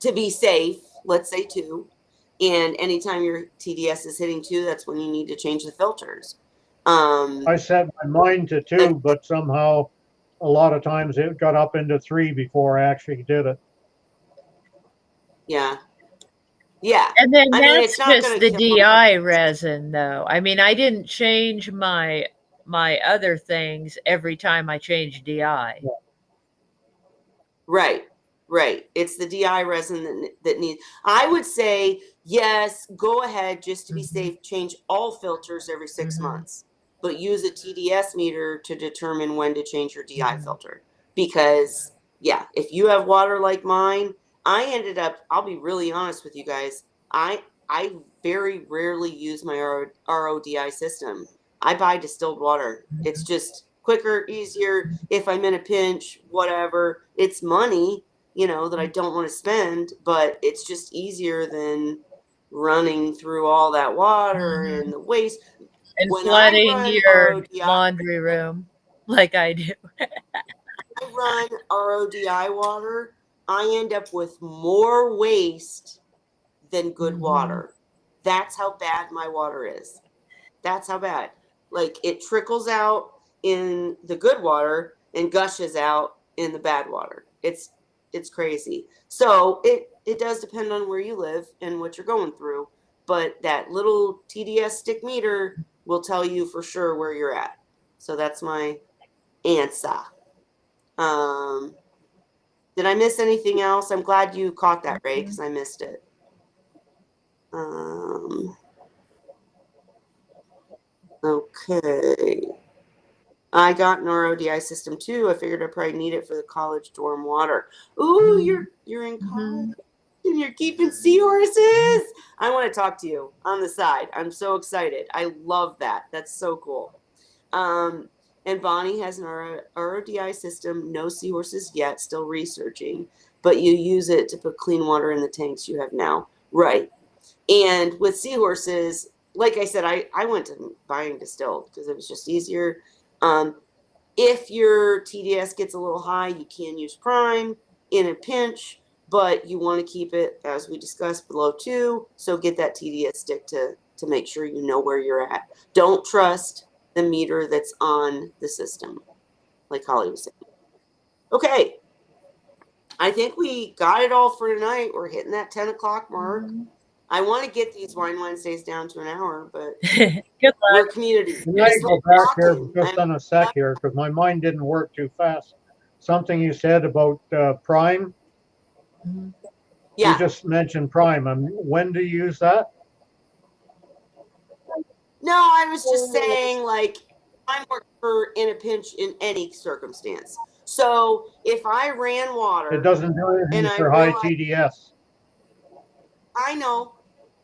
Speaker 1: to be safe, let's say 2. And anytime your TDS is hitting 2, that's when you need to change the filters.
Speaker 3: I set my mind to 2, but somehow a lot of times it got up into 3 before I actually did it.
Speaker 1: Yeah. Yeah.
Speaker 2: And then
Speaker 1: I mean,
Speaker 2: that's
Speaker 1: it's not
Speaker 2: just
Speaker 1: going
Speaker 2: the
Speaker 1: to kill them.
Speaker 2: DI resin, though. I mean, I didn't change my other things every time I changed DI.
Speaker 1: Right. It's the DI resin that needs. I would say yes. Go ahead, just to be safe. Change all filters every 6 months, but use a TDS meter to determine when to change your DI filter. Because yeah, if you have water like mine, I ended up. I'll be really honest with you guys. I very rarely use my RODI system. I buy distilled water. It's just quicker, easier. If I'm in a pinch, whatever. It's money, that I don't want to spend, but it's just easier than running through all that water and the waste.
Speaker 2: And
Speaker 1: When I
Speaker 2: flooding
Speaker 1: run
Speaker 2: your
Speaker 1: RODI,
Speaker 2: laundry room like I do.
Speaker 1: water, I end up with more waste than good water. That's how bad my water is. That's how bad. Like it trickles out in the good water and gushes out in the bad water. It's crazy. So it does depend on where you live and what you're going through, but that little TDS stick meter will tell you for sure where you're at. So that's my answer. Did I miss anything else? I'm glad you caught that, Ray, because I missed it. Okay. I got an RODI system too. I figured I probably need it for the college dorm water. Ooh, you're in college and you're keeping seahorses. I want to talk to you on the side. I'm so excited. I love that. That's so cool. And Bonnie has an RODI system. No seahorses yet. Still researching, but you use it to put clean water in the tanks you have now. Right. And with seahorses, like I said, I went to buying distilled because it was just easier. If your TDS gets a little high, you can use prime in a pinch, but you want to keep it, as we discussed, below 2. So get that TDS stick to make sure you know where you're at. Don't trust the meter that's on the system, like Holly was saying. Okay. I think we got it all for tonight. We're hitting that 10 o'clock mark. I want to get these Wine Wednesdays down to an hour, but
Speaker 2: Good
Speaker 1: we're
Speaker 2: luck.
Speaker 1: community.
Speaker 3: Can I go back here just on a sec here because my mind didn't work too fast. Something you said about prime.
Speaker 1: Yeah.
Speaker 3: You just mentioned prime. When do you use that?
Speaker 1: No, I was just saying, like, I'm working in a pinch in any circumstance. So if I ran water,
Speaker 3: It doesn't do
Speaker 1: and
Speaker 3: anything
Speaker 1: I
Speaker 3: for high
Speaker 1: realized,
Speaker 3: TDS.
Speaker 1: I know,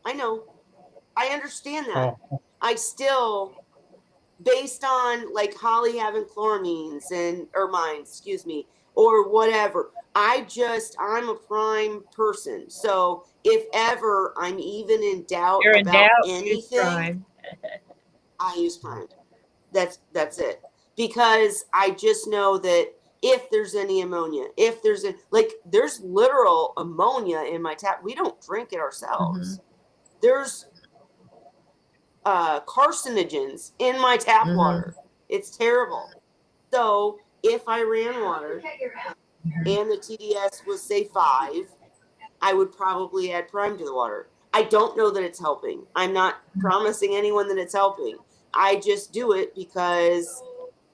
Speaker 1: I understand that.
Speaker 3: Oh.
Speaker 1: I still, based on like Holly having chloramines or mine, excuse me, or whatever. I'm a prime person. So if ever I'm even in doubt
Speaker 2: You're in
Speaker 1: about
Speaker 2: doubt, use
Speaker 1: anything,
Speaker 2: prime.
Speaker 1: I use prime. That's it. Because I just know that if there's any ammonia, there's literal ammonia in my tap. We don't drink it ourselves. There's carcinogens in my tap water. It's terrible. So if I ran water and the TDS was say 5, I would probably add prime to the water. I don't know that it's helping. I'm not promising anyone that it's helping. I just do it because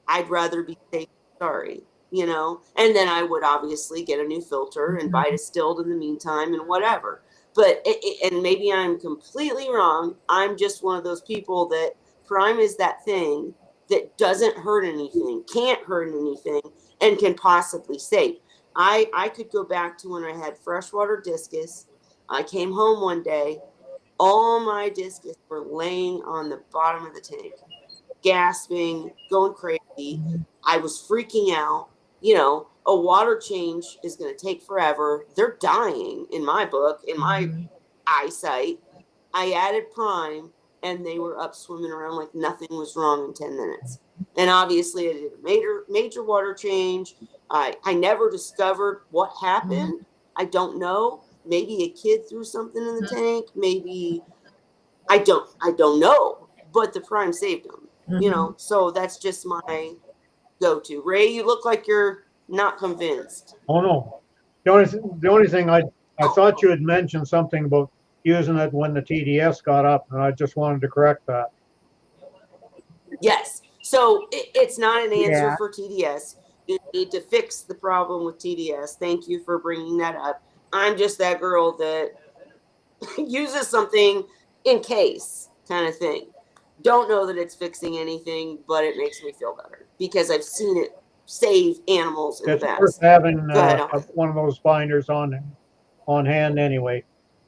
Speaker 1: I'd rather be safe than sorry, and then I would obviously get a new filter and buy distilled in the meantime and whatever. But, and maybe I'm completely wrong. I'm just one of those people that prime is that thing that doesn't hurt anything, can't hurt anything, and can possibly save. I could go back to when I had freshwater discus. I came home one day, all my discus were laying on the bottom of the tank. gasping, going crazy. I was freaking out. You know, a water change is going to take forever. They're dying in my book, in my eyesight. I added Prime, and they were up swimming around like nothing was wrong in 10 minutes. And obviously, I did a major water change. I never discovered what happened. I don't know. Maybe a kid threw something in the tank. Maybe I don't know. But the Prime saved them. You know, so that's just my go-to. Ray, you look like you're not convinced.
Speaker 3: Oh no, the only thing I thought you had mentioned something about using it when the TDS got up, and I just wanted to correct that.
Speaker 1: Yes. So it's not an answer
Speaker 3: Yeah.
Speaker 1: for TDS. You need to fix the problem with TDS. Thank you for bringing that up. I'm just that girl that uses something in case kind of thing. Don't know that it's fixing anything, but it makes me feel better because I've seen it save animals in
Speaker 3: It's
Speaker 1: the
Speaker 3: worth
Speaker 1: past.
Speaker 3: having
Speaker 1: Go ahead.
Speaker 3: one of those binders on hand anyway.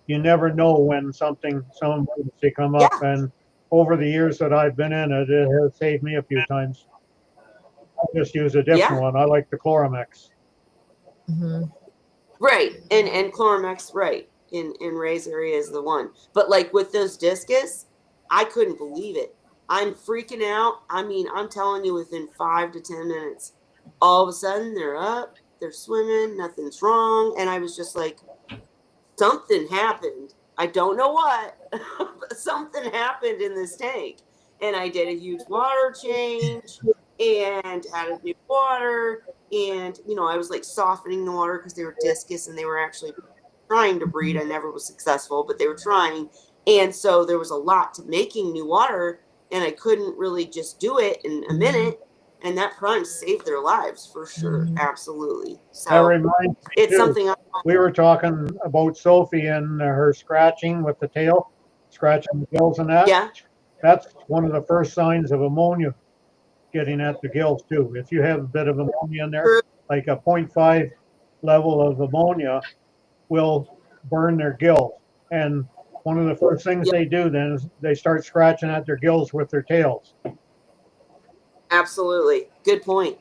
Speaker 3: You never know when some emergency come up, and over the years that I've been in it, it has saved me a few times. I just use a different one. I like the Chloromex.
Speaker 1: Right. And Chloromex, right. In Ray's area is the one. But like with those discus, I couldn't believe it. I'm freaking out. I mean, I'm telling you, within 5 to 10 minutes, all of a sudden they're up, they're swimming, nothing's wrong. And I was just like, something happened. I don't know what, but something happened in this tank. And I did a huge water change and added new water. And, you know, I was like softening the water because they were discus and they were actually trying to breed. I never was successful, but they were trying. And so there was a lot to making new water, and I couldn't really just do it in a minute. And that Prime saved their lives for sure. Absolutely. So
Speaker 3: That reminds me
Speaker 1: it's
Speaker 3: too,
Speaker 1: something
Speaker 3: we were talking about Sophie and her scratching with the tail, scratching the gills and that.
Speaker 1: Yeah.
Speaker 3: That's one of the first signs of ammonia getting at the gills too. If you have a bit of ammonia in there, like a 0.5 level of ammonia will burn their gills. And one of the first things they do then is they start scratching at their gills with their tails.
Speaker 1: Absolutely. Good point.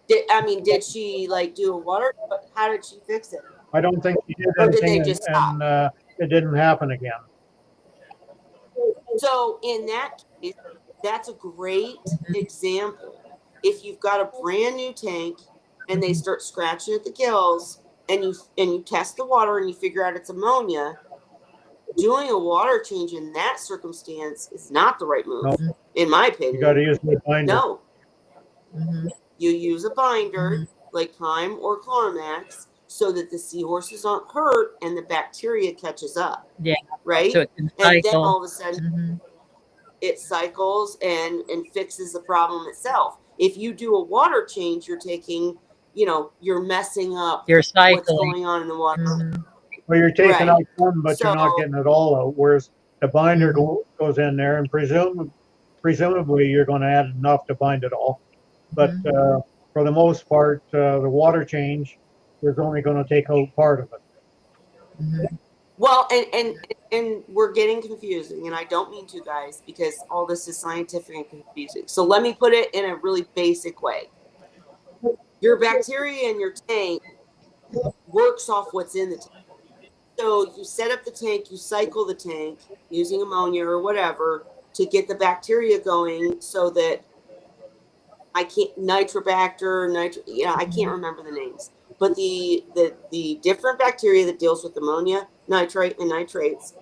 Speaker 1: Did she like do a water? How did she fix it?
Speaker 3: I don't think she did
Speaker 1: Or did
Speaker 3: anything,
Speaker 1: they just stop?
Speaker 3: and it didn't happen again.
Speaker 1: So in that case, that's a great example. If you've got a brand new tank and they start scratching at the gills, and you test the water and you figure out it's ammonia, doing a water change in that circumstance is not the right move, in my opinion.
Speaker 3: You got to use the binder.
Speaker 1: No. You use a binder like Prime or Chloromax so that the seahorses aren't hurt and the bacteria catches up.
Speaker 2: Yeah.
Speaker 1: Right?
Speaker 2: So it can
Speaker 1: and then
Speaker 2: cycle.
Speaker 1: all of a sudden it cycles and fixes the problem itself. If you do a water change, you're taking, you know, you're messing up
Speaker 2: You're
Speaker 1: what's going on in the water.
Speaker 3: Well, you're taking
Speaker 1: Right.
Speaker 3: out some, but you're not getting it all out. Whereas the binder goes in there, and presumably you're going to add enough to bind it all. But for the most part, the water change is only going to take out part of it.
Speaker 1: Well, and we're getting confusing, and I don't mean to, guys, because all this is scientific and confusing. So let me put it in a really basic way. Your bacteria in your tank works off what's in the tank. So you set up the tank, you cycle the tank using ammonia or whatever to get the bacteria going so that I can't Nitrobacter, I can't remember the names. But the different bacteria that deals with ammonia, nitrite, and nitrates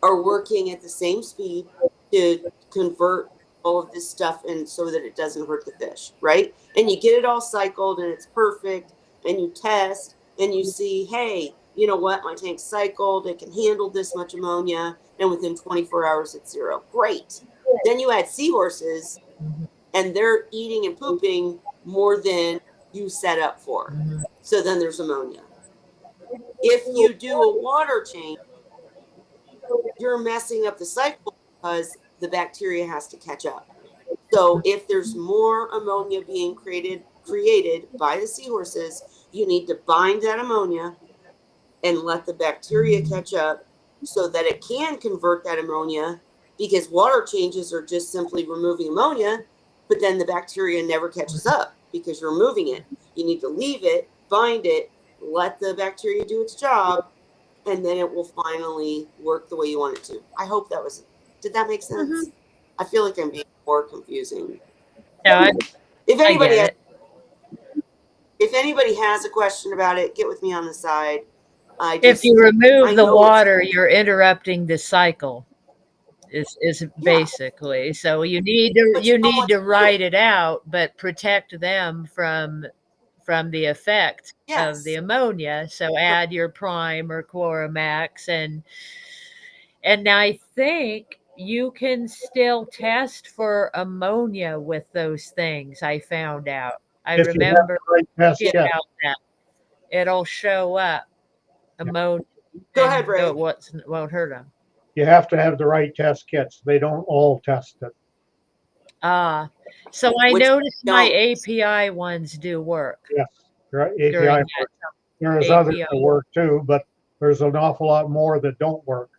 Speaker 1: are working at the same speed to convert all of this stuff in so that it doesn't hurt the fish, right? And you get it all cycled and it's perfect, and you test and you see, hey, you know what? My tank's cycled. It can handle this much ammonia, and within 24 hours, it's zero. Great. Then you add seahorses, and they're eating and pooping more than you set up for. So then there's ammonia. If you do a water change, you're messing up the cycle because the bacteria has to catch up. So if there's more ammonia being created by the seahorses, you need to bind that ammonia and let the bacteria catch up so that it can convert that ammonia, because water changes are just simply removing ammonia. but then the bacteria never catches up because you're moving it. You need to leave it, bind it, let the bacteria do its job, and then it will finally work the way you want it to. I hope that was, did that make sense? I feel like I'm being more confusing.
Speaker 2: No,
Speaker 1: If
Speaker 2: I
Speaker 1: anybody
Speaker 2: get it.
Speaker 1: if anybody has a question about it, get with me on the side.
Speaker 2: If you
Speaker 1: I
Speaker 2: remove the
Speaker 1: know
Speaker 2: water, you're interrupting the cycle. Is basically, so you need
Speaker 1: But you don't want
Speaker 2: to
Speaker 1: to do
Speaker 2: write
Speaker 1: it.
Speaker 2: it out, but protect them from the effect of the
Speaker 1: Yes.
Speaker 2: ammonia. So add your prime or Chloramax, and I think you can still test for ammonia with those things. I found out. I
Speaker 3: If you have
Speaker 2: remember
Speaker 3: the right test
Speaker 2: reading
Speaker 3: kit.
Speaker 2: about that. It'll show up ammonia,
Speaker 1: Go
Speaker 2: and
Speaker 1: ahead, Ray.
Speaker 2: won't hurt them.
Speaker 3: You have to have the right test kits. They don't all test it.
Speaker 2: Ah, so I
Speaker 1: Which
Speaker 2: noticed my
Speaker 1: don't.
Speaker 2: API ones do work
Speaker 3: Yes, right.
Speaker 2: during
Speaker 3: API
Speaker 2: that
Speaker 3: works. There's others
Speaker 2: API.
Speaker 3: that work too, but there's an awful lot more that don't work.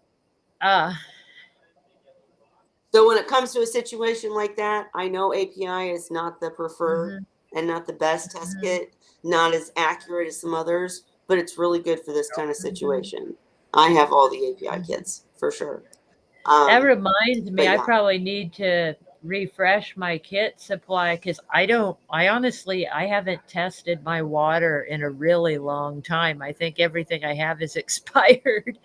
Speaker 1: So when it comes to a situation like that, I know API is not the preferred and not the best test kit, not as accurate as some others, but it's really good for this kind of situation. I have all the API kits for sure.
Speaker 2: That reminds me,
Speaker 1: but
Speaker 2: I
Speaker 1: yeah.
Speaker 2: probably need to refresh my kit supply, because I honestly, I haven't tested my water in a really long time. I think everything I have is expired.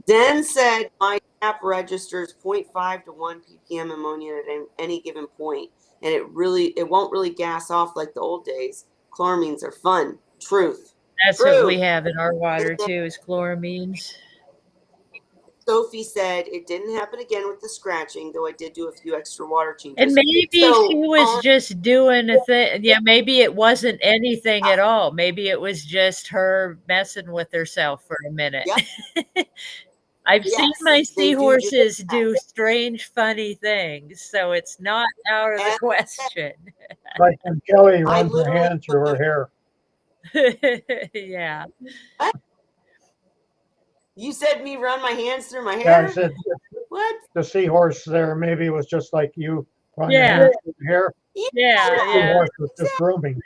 Speaker 1: Den said my tap registers 0.5 to 1 ppm ammonia at any given point, and it won't really gas off like the old days. Chloramines are fun. Truth.
Speaker 2: That's what we have in our water too, is chloramines.
Speaker 1: Sophie said it didn't happen again with the scratching, though I did do a few extra water changes.
Speaker 2: And maybe she was just doing a thing. Yeah, maybe it wasn't anything at all. Maybe it was just her messing with herself for a minute.
Speaker 1: Yep.
Speaker 2: I've seen my seahorses do
Speaker 1: that.
Speaker 2: strange, funny things, so it's not out of the question.
Speaker 3: Like when Kelly runs her hand through her hair.
Speaker 2: Yeah.
Speaker 1: What? You said me run my hands through my hair?
Speaker 3: Yeah, I said,
Speaker 1: what?
Speaker 3: The seahorse there maybe was just like you run your hands through your hair.
Speaker 2: Yeah.
Speaker 3: Seahorse was just grooming.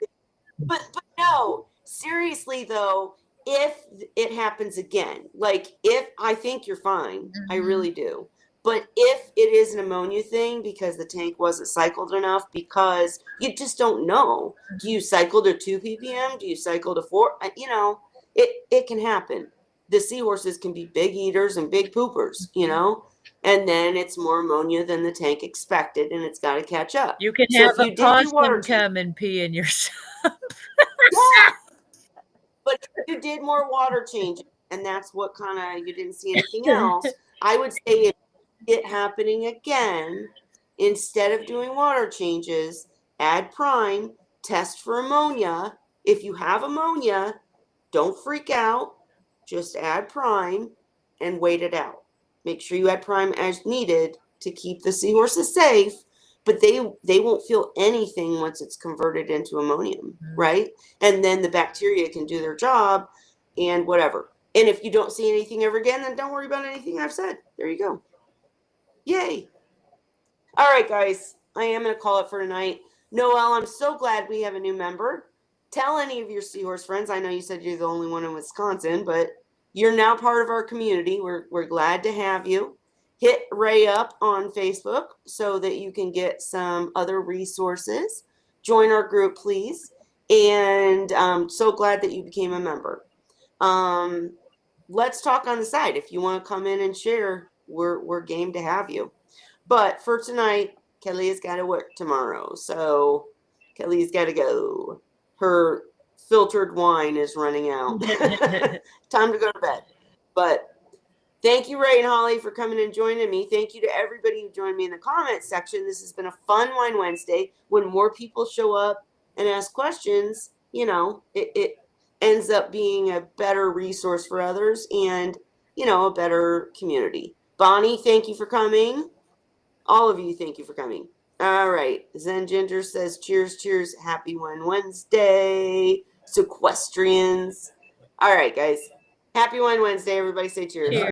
Speaker 1: But no, seriously though, if it happens again, like if I think you're fine, I really do. But if it is an ammonia thing because the tank wasn't cycled enough, because you just don't know. Do you cycle to 2 ppm? Do you cycle to 4? You know, it can happen. The seahorses can be big eaters and big poopers, you know, and then it's more ammonia than the tank expected, and it's got to catch up.
Speaker 2: You can have a possum come and pee in your sump.
Speaker 1: Yeah. But if you did more water changes, and that's what kind of, you didn't see anything else, I would say if it happening again, instead of doing water changes, add prime, test for ammonia. If you have ammonia, don't freak out. Just add prime and wait it out. Make sure you add prime as needed to keep the seahorses safe, but they won't feel anything once it's converted into ammonium, right? And then the bacteria can do their job and whatever. And if you don't see anything ever again, then don't worry about anything I've said. There you go. Yay. All right, guys, I am going to call it for tonight. Noelle, I'm so glad we have a new member. Tell any of your seahorse friends. I know you said you're the only one in Wisconsin, but you're now part of our community. We're glad to have you. Hit Ray up on Facebook so that you can get some other resources. Join our group, please. And I'm so glad that you became a member. Let's talk on the side. If you want to come in and share, we're game to have you. But for tonight, Kelly's got to work tomorrow. So Kelly's got to go. Her filtered wine is running out. Time to go to bed. But thank you, Ray and Holly, for coming and joining me. Thank you to everybody who joined me in the comments section. This has been a fun Wine Wednesday. When more people show up and ask questions, you know, it ends up being a better resource for others and, you know, a better community. Bonnie, thank you for coming. All of you, thank you for coming. All right. Zen Ginger says, cheers, cheers. Happy Wine Wednesday. Sequestrians. All right, guys. Happy Wine Wednesday. Everybody say cheers.